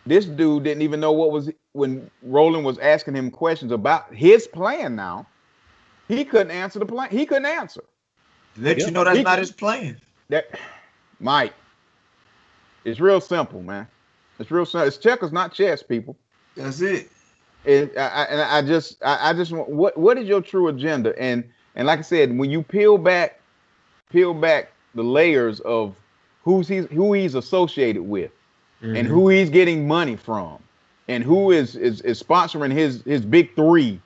This dude didn't even know when Roland was asking him questions about his plan now. He couldn't answer the plan. He couldn't answer. Let you know that's not his plan. Mike, it's real simple, man. It's real simple. It's checkers, not chess, people. That's it. I just want, what is your true agenda? And like I said, when you peel back the layers of who he's associated with, and who he's getting money from, and who is sponsoring his big three,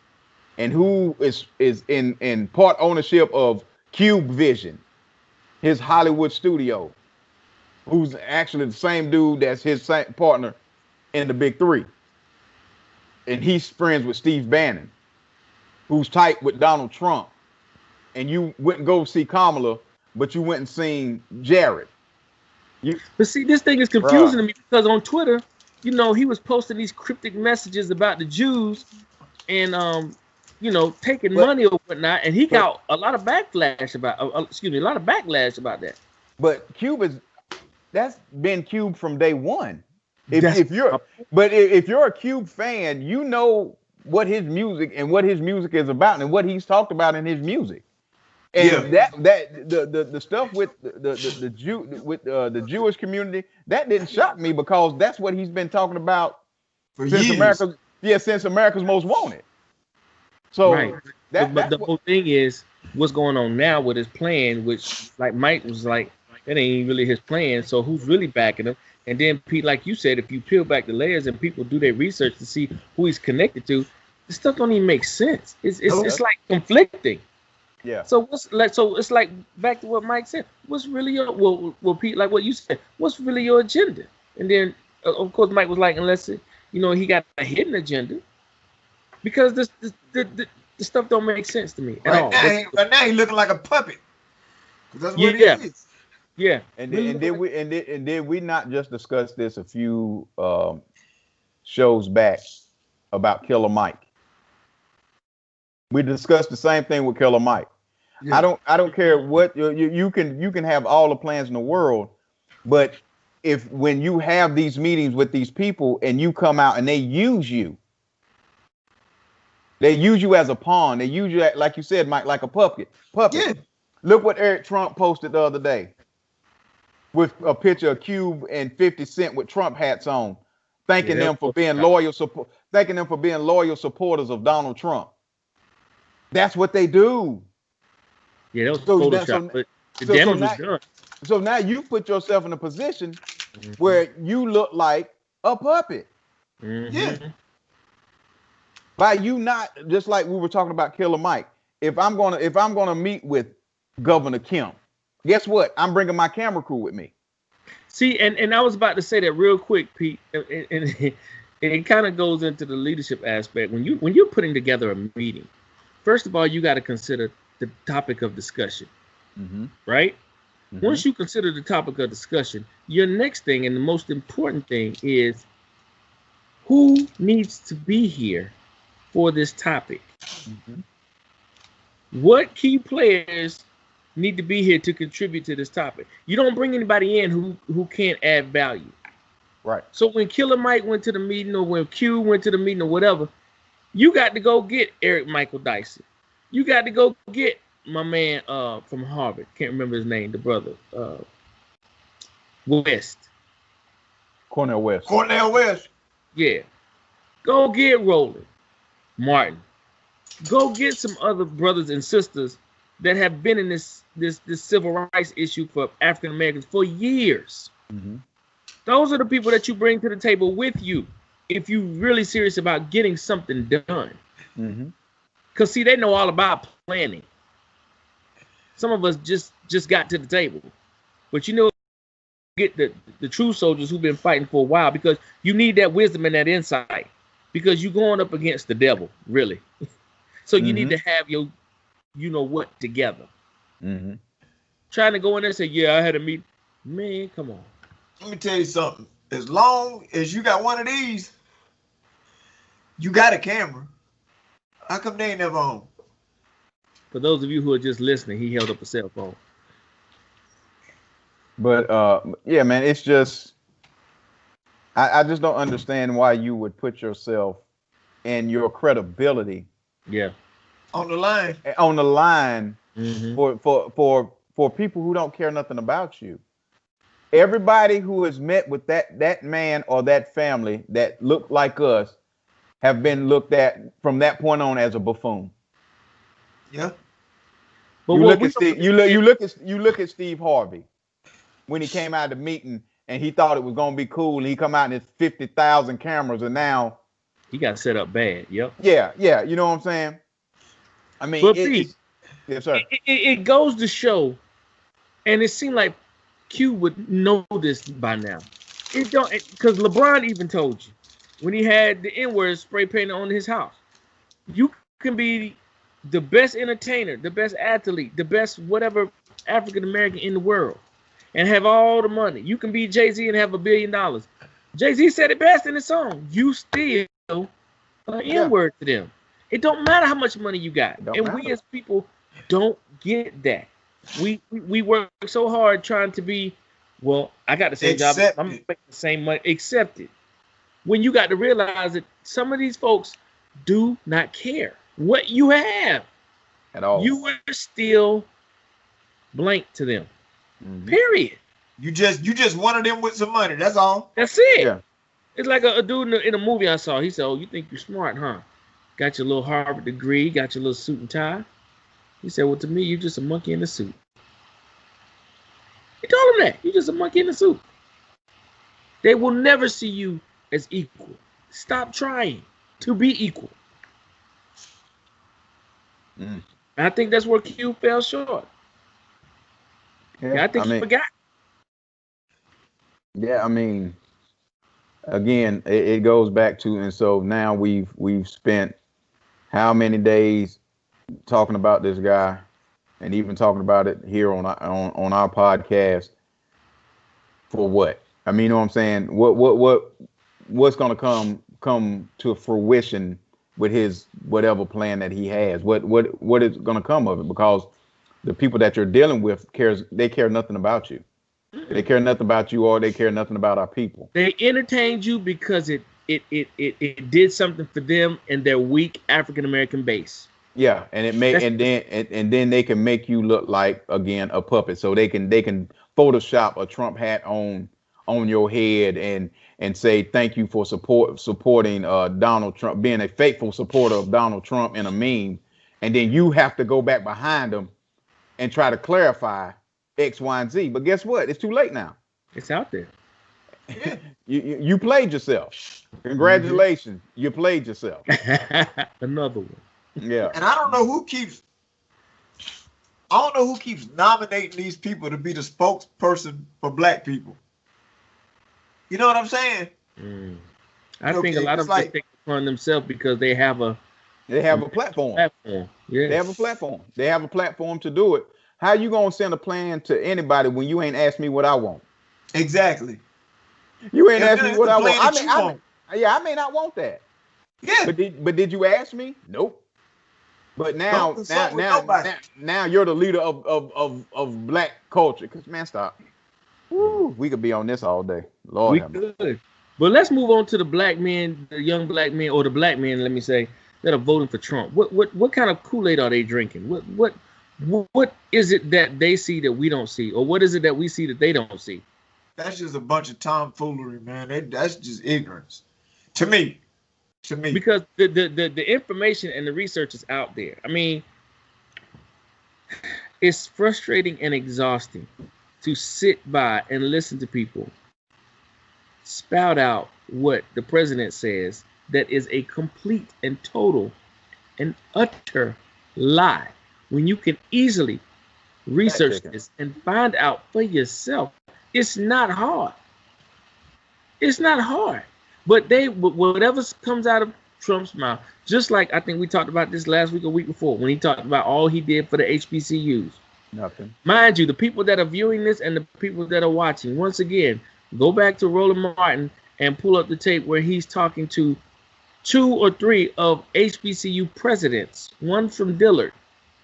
and who is in part ownership of Cube Vision, his Hollywood studio, who's actually the same dude that's his same partner in the big three. And he's friends with Steve Bannon, who's tight with Donald Trump. And you wouldn't go see Kamala, but you went and seen Jared. But see, this thing is confusing to me because on Twitter, he was posting these cryptic messages about the Jews and taking money or whatnot, and he got a lot of backlash about that. But that's been Cube from day one. If you're a Cube fan, you know what his music is about and what he's talked about in his music. And the stuff with the Jewish community, that didn't shock me because that's what he's been talking about since America's Most Wanted. So the whole thing is what's going on now with his plan, which like Mike was like, that ain't really his plan. So who's really backing him? And then Pete, like you said, if you peel back the layers and people do their research to see who he's connected to, this stuff don't even make sense. It's like conflicting. Yeah. So it's like back to what Mike said. What's really your Pete, like what you said, what's really your agenda? And then of course Mike was like, unless he got a hidden agenda, because the stuff don't make sense to me at all. But now he's looking like a puppet. That's what he is. Yeah. And did we not just discuss this a few shows back about Killer Mike? We discussed the same thing with Killer Mike. Yeah. I don't care what you can have all the plans in the world, but when you have these meetings with these people and you come out and they use you as a pawn. They use you, like you said, Mike, like a puppet. Yeah. Look what Eric Trump posted the other day with a picture of Cube and 50 Cent with Trump hats on, thanking them for being loyal supporters of Donald Trump. That's what they do. Yeah, that was Photoshop, but the damage was done. So now you put yourself in a position where you look like a puppet. Yeah. By you not, just like we were talking about Killer Mike. If I'm gonna meet with Governor Kim, guess what? I'm bringing my camera crew with me. See, and I was about to say that real quick, Pete. And it kind of goes into the leadership aspect. When you're putting together a meeting, first of all, you got to consider the topic of discussion, right? Mm-hmm. Once you consider the topic of discussion, your next thing and the most important thing is who needs to be here for this topic. Mm-hmm. What key players need to be here to contribute to this topic? You don't bring anybody in who can't add value. Right. So when Killer Mike went to the meeting or when Q went to the meeting or whatever, you got to go get Eric Michael Dyson. You got to go get my man from Harvard. Can't remember his name, the brother. West. Cornel West. Yeah. Go get Roland Martin. Go get some other brothers and sisters that have been in this civil rights issue for African Americans for years. Mm-hmm. Those are the people that you bring to the table with you if you're really serious about getting something done. Mm-hmm. Because, see, they know all about planning. Some of us just got to the table. But, get the true soldiers who've been fighting for a while, because you need that wisdom and that insight, because you're going up against the devil, really. So you need to have your you know what together. Mm-hmm. Trying to go in there and say, yeah, I had a meeting. Man, come on. Let me tell you something. As long as you got one of these, you got a camera. How come they ain't never on? For those of you who are just listening, he held up a cell phone. But yeah, man, it's just I just don't understand why you would put yourself and your credibility On the line. for people who don't care nothing about you. Everybody who has met with that man or that family that looked like us have been looked at from that point on as a buffoon. Yeah. But you look at Steve Harvey when he came out of the meeting and he thought it was gonna be cool, and he come out and it's 50,000 cameras, and now he got set up bad. Yep. Yeah, you know what I'm saying? I mean, yes, sir. It goes to show, and it seemed like Q would know this by now. It don't, because LeBron even told you when he had the N-word spray painted on his house. You can be the best entertainer, the best athlete, the best whatever African American in the world, and have all the money. You can be Jay-Z and have $1 billion. Jay-Z said it best in his song. You still N-word to them. It don't matter how much money you got. We as people don't get that. We work so hard trying to be, well, I got the same job, I'm making the same money. Accept it. When you got to realize that some of these folks do not care what you have at all. You were still blank to them. Mm-hmm. Period. You just wanted them with some money. That's all. That's it. Yeah. It's like a dude in a movie I saw. He said, "Oh, you think you're smart, huh? Got your little Harvard degree, got your little suit and tie." He said, "Well, to me, you're just a monkey in a suit." He told him that. You're just a monkey in a suit. They will never see you as equal. Stop trying to be equal. And I think that's where Q fell short. Yeah, I think he forgot. Yeah, I mean, again, it goes back to, and so now we've spent how many days talking about this guy, and even talking about it here on our podcast. For what? I mean, you know what I'm saying? What's gonna come to fruition with his whatever plan that he has? What is gonna come of it? Because the people that you're dealing with care nothing about you. They care nothing about you, or they care nothing about our people. They entertained you because it did something for them and their weak African American base. Yeah, and then they can make you look like, again, a puppet. So they can Photoshop a Trump hat on your head and say thank you for supporting Donald Trump, being a faithful supporter of Donald Trump in a meme, and then you have to go back behind them and try to clarify X, Y, and Z. But guess what? It's too late now. It's out there. You played yourself. Congratulations. Mm-hmm. You played yourself. Another one. Yeah. And I don't know who keeps nominating these people to be the spokesperson for black people. You know what I'm saying? I think a lot of them take it upon themselves because they have a platform. Yes. They have a platform. They have a platform to do it. How you gonna send a plan to anybody when you ain't asked me what I want? Exactly. You ain't asked me what I want. I may not want that. Yeah. But did you ask me? Nope. But now you're the leader of black culture. Cause man, stop. Woo, we could be on this all day. Lord, we could. But let's move on to the black men, the young black men, or the black men, let me say, that are voting for Trump. What kind of Kool-Aid are they drinking? What is it that they see that we don't see, or what is it that we see that they don't see? That's just a bunch of tomfoolery, man. That's just ignorance, to me. Because the information and the research is out there. I mean, it's frustrating and exhausting to sit by and listen to people spout out what the president says that is a complete and total and utter lie, when you can easily research this and find out for yourself. It's not hard. But whatever comes out of Trump's mouth. Just like I think we talked about this last week or week before when he talked about all he did for the HBCUs. Nothing. Mind you, the people that are viewing this and the people that are watching, once again, go back to Roland Martin and pull up the tape where he's talking to 2 or 3 of HBCU presidents, one from Dillard.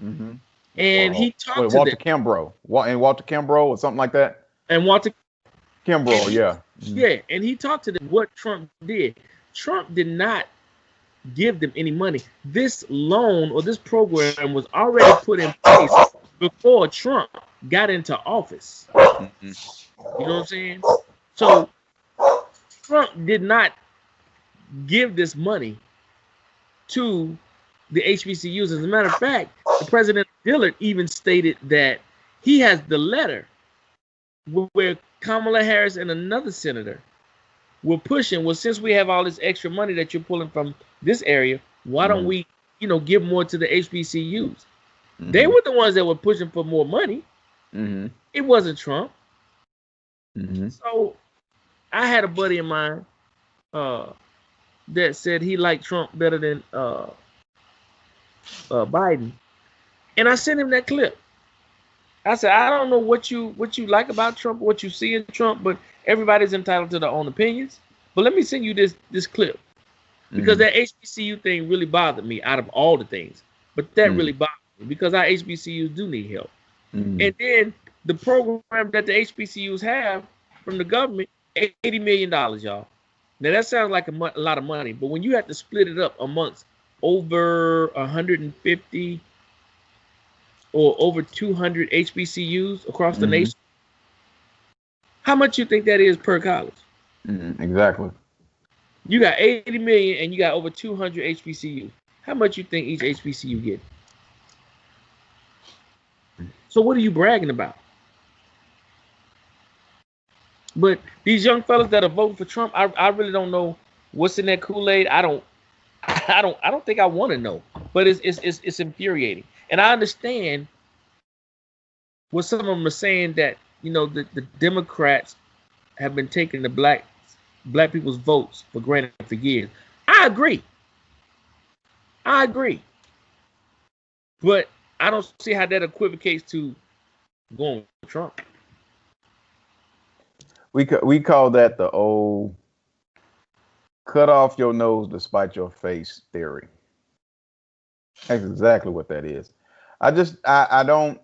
Mm-hmm. And he talked to Walter them. Kimbrough. Walter Kimbrough or something like that? And Walter Kimbrough, yeah. Mm-hmm. Yeah, and he talked to them what Trump did. Trump did not give them any money. This loan or this program was already put in place before Trump got into office. Mm-hmm. You know what I'm saying? So Trump did not give this money to the HBCUs. As a matter of fact, the president Dillard even stated that he has the letter where Kamala Harris and another senator were pushing, well, since we have all this extra money that you're pulling from this area, why don't we, give more to the HBCUs? Mm-hmm. They were the ones that were pushing for more money. Mm-hmm. It wasn't Trump. Mm-hmm. So I had a buddy of mine that said he liked Trump better than Biden. And I sent him that clip. I said, I don't know what you like about Trump, what you see in Trump, but everybody's entitled to their own opinions. But let me send you this clip. Because that HBCU thing really bothered me out of all the things. But that really bothered me because our HBCUs do need help. And then the program that the HBCUs have from the government, $80 million, y'all. Now that sounds like a lot of money, but when you have to split it up amongst over 150 or over 200 HBCUs across the nation, how much you think that is per college? Exactly. You got 80 million and you got over 200 HBCUs. How much you think each HBCU get? So what are you bragging about? But these young fellas that are voting for Trump, I really don't know what's in that Kool-Aid. I don't think I want to know. But it's infuriating. And I understand what some of them are saying, that the Democrats have been taking the black people's votes for granted for years. I agree. But I don't see how that equivocates to going with Trump. We call that the old cut off your nose to spite your face theory. That's exactly what that is. I don't,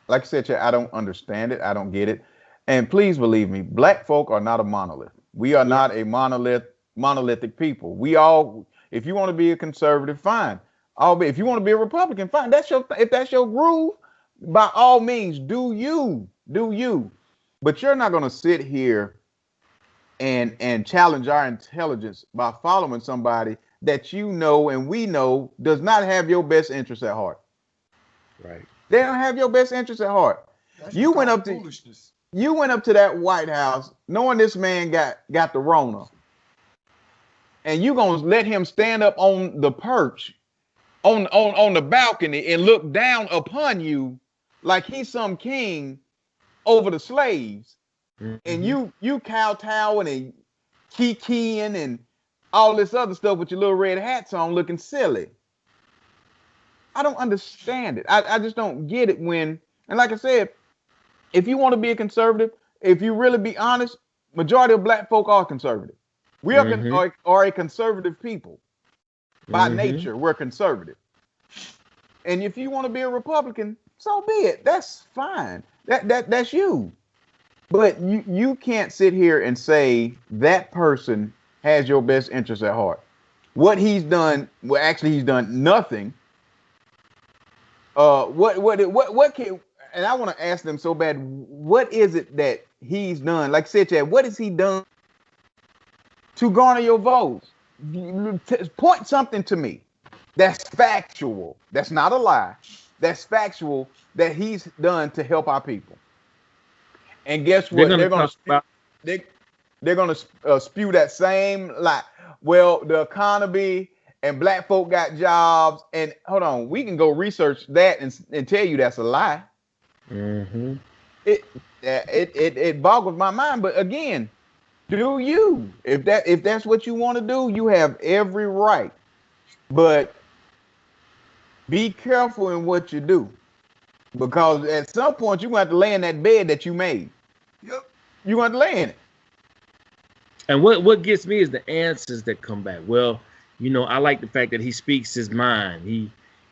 like I said, Chad, I don't understand it. I don't get it. And please believe me, black folk are not a monolith. We are not a monolithic people. We all, if you want to be a conservative, fine. If you want to be a Republican, fine. If that's your groove, by all means, do you. But you're not going to sit here and challenge our intelligence by following somebody that and we know does not have your best interest at heart. Right. They don't have your best interest at heart. You went up to that White House knowing this man got the Rona. And you gonna let him stand up on the perch on the balcony and look down upon you like he's some king over the slaves. And you kowtowing and kikiing and all this other stuff with your little red hats on looking silly. I don't understand it. I just don't get it when, and like I said, if you want to be a conservative, if you really be honest, majority of black folk are conservative. We are a conservative people. By nature, we're conservative. And if you want to be a Republican, so be it. That's fine. That's you. But you can't sit here and say that person has your best interest at heart. What he's done, well, actually, he's done nothing. What can, and I want to ask them so bad, what is it that he's done? Like I said, Chad, what has he done to garner your votes? Point something to me that's factual. That's not a lie. That's factual that he's done to help our people. And guess what? They're going to spew that same lie. Well, the economy and black folk got jobs. And hold on, we can go research that and tell you that's a lie. It boggles my mind. But again, Do you? If that's what you want to do, you have every right. But be careful in what you do. Because at some point you're gonna have to lay in that bed that you made. Yep. You're gonna have to lay in it. And what gets me is the answers that come back. Well, I like the fact that he speaks his mind.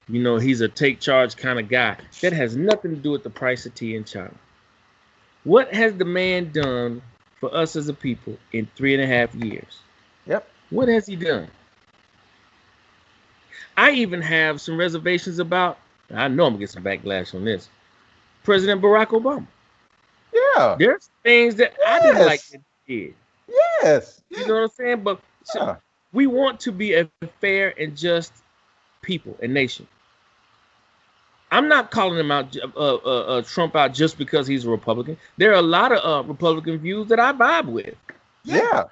He's a take charge kind of guy. That has nothing to do with the price of tea in China. What has the man done for us as a people in 3.5 years? Yep. What has he done? I even have some reservations about, I know I'm gonna get some backlash on this, President Barack Obama. Yeah. There's things that I didn't like that he did. Yes. You know what I'm saying? But Yeah. we want to be a fair and just people and nation. I'm not calling him out, Trump out just because he's a Republican. There are a lot of Republican views that I vibe with. Yeah.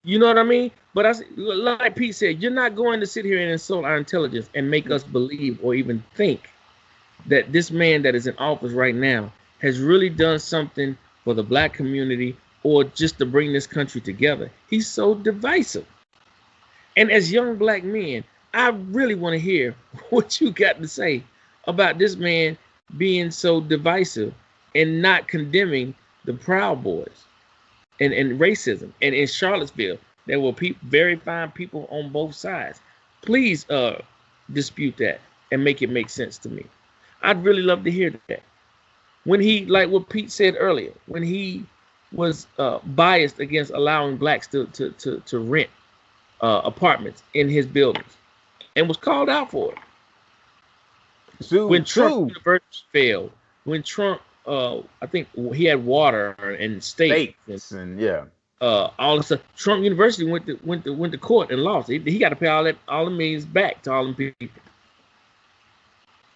You know what I mean? But like Pete said, you're not going to sit here and insult our intelligence and make us believe or even think that this man that is in office right now has really done something for the black community or just to bring this country together. He's so divisive. And as young black men, I really want to hear what you got to say about this man being so divisive and not condemning the Proud Boys and racism. And in Charlottesville, there were very fine people on both sides. Please dispute that and make it make sense to me. I'd really love to hear that. When he, like what Pete said earlier, when he was biased against allowing blacks to rent apartments in his buildings and was called out for it. When Trump University failed, when Trump, I think he had water and states and yeah, all this stuff. Trump University went to court and lost. He got to pay all the millions back to all them people.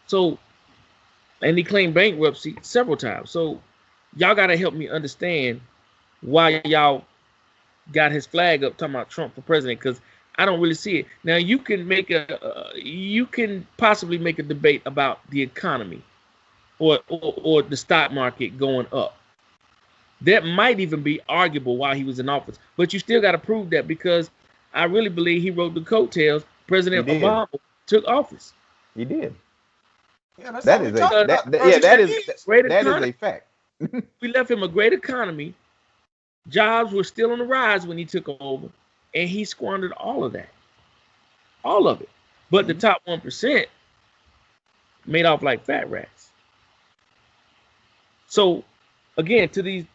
So, and he claimed bankruptcy several times. So, y'all got to help me understand why y'all got his flag up talking about Trump for president, because I don't really see it. Now you can possibly make a debate about the economy or the stock market going up. That might even be arguable while he was in office, but you still got to prove that, because I really believe he wrote the coattails President Obama took office. He did. Yeah, that's that is a fact. We left him a great economy. Jobs were still on the rise when he took over, and he squandered all of that. All of it. But the top 1% made off like fat rats. So, again, to these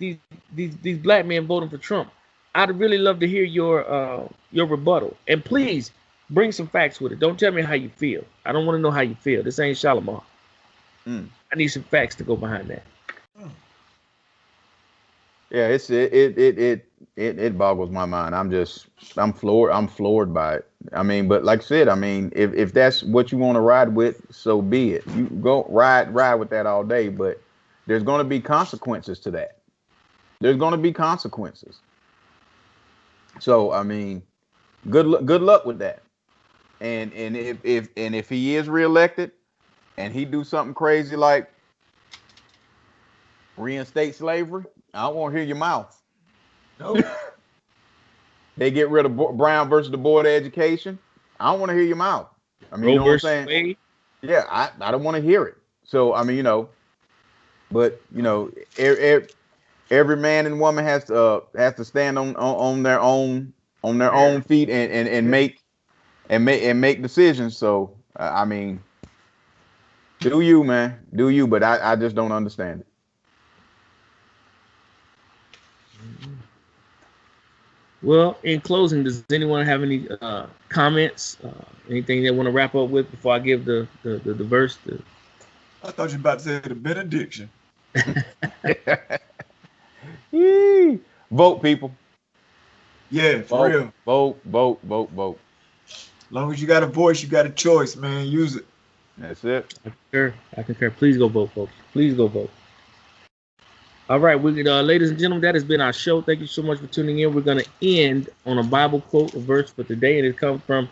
black men voting for Trump, I'd really love to hear your rebuttal. And please bring some facts with it. Don't tell me how you feel. I don't want to know how you feel. This ain't Shalimar. I need some facts to go behind that. Yeah, it boggles my mind. I'm floored by it. I mean, but like I said, I mean, if that's what you want to ride with, so be it. You go ride with that all day, but there's going to be consequences to that. There's going to be consequences. So, I mean, good luck with that. And if he is reelected and he do something crazy like reinstate slavery, I don't want to hear your mouth. Nope. They get rid of Brown versus the Board of Education, I don't want to hear your mouth. I mean, you know what I'm saying? Wade. Yeah, I don't want to hear it. So, I mean, but every man and woman has to stand on their own feet and make decisions. So, I mean, do you, man? Do you? But I just don't understand it. Well, in closing, does anyone have any comments? Anything they want to wrap up with before I give the verse? I thought you were about to say the benediction. Vote, people. Yeah, for real. Vote. As long as you got a voice, you got a choice, man. Use it. That's it. I concur. Please go vote, folks. Please go vote. All right, ladies and gentlemen, that has been our show. Thank you so much for tuning in. We're going to end on a Bible quote, a verse for today, and it comes from,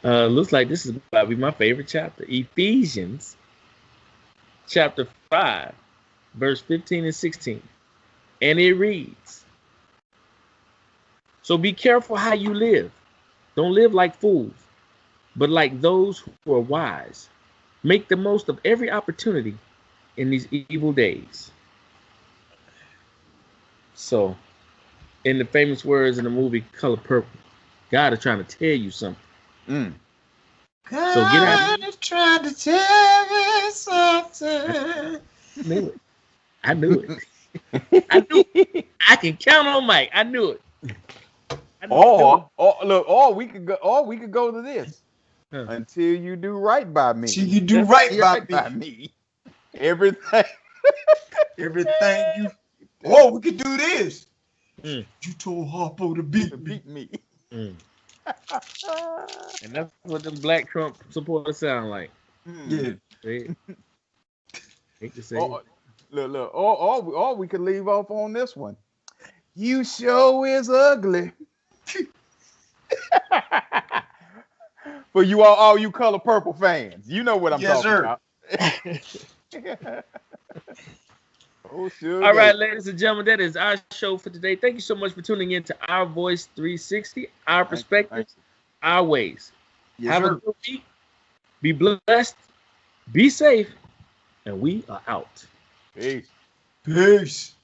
looks like this is about to be my favorite chapter, Ephesians chapter 5, verse 15 and 16. And it reads, So be careful how you live. Don't live like fools, but like those who are wise. Make the most of every opportunity in these evil days. So, in the famous words in the movie Color Purple, God is trying to tell you something. Mm. God So get out. is trying to tell me something. I knew it. I knew it. I can count on Mike. I knew it. Or we could go to this. Huh. Until you do right by me. Till you do right by me. Everything. Everything you. Oh, we could do this. Mm. You told Harpo to beat me. Mm. And that's what them black Trump supporters sound like. Yeah. Hate to say Look. Or we could leave off on this one. You sure is ugly. For you all you Color Purple fans, you know what I'm talking about. Oh, sure. All right, ladies and gentlemen, that is our show for today. Thank you so much for tuning in to Our Voice 360, our perspectives, our ways. Have a good week. Be blessed. Be safe. And we are out. Peace. Peace.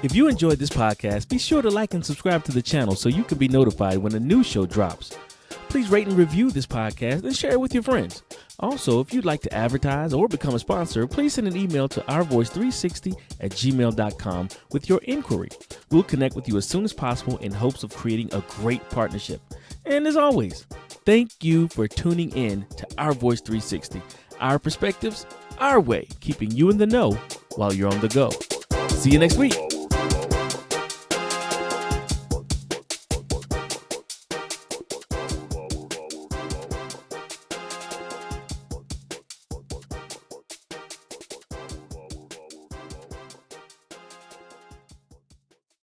If you enjoyed this podcast, be sure to like and subscribe to the channel so you can be notified when a new show drops. Please rate and review this podcast and share it with your friends. Also, if you'd like to advertise or become a sponsor, please send an email to ourvoice360@gmail.com with your inquiry. We'll connect with you as soon as possible in hopes of creating a great partnership. And as always, thank you for tuning in to Our Voice 360, our perspectives, our way, keeping you in the know while you're on the go. See you next week.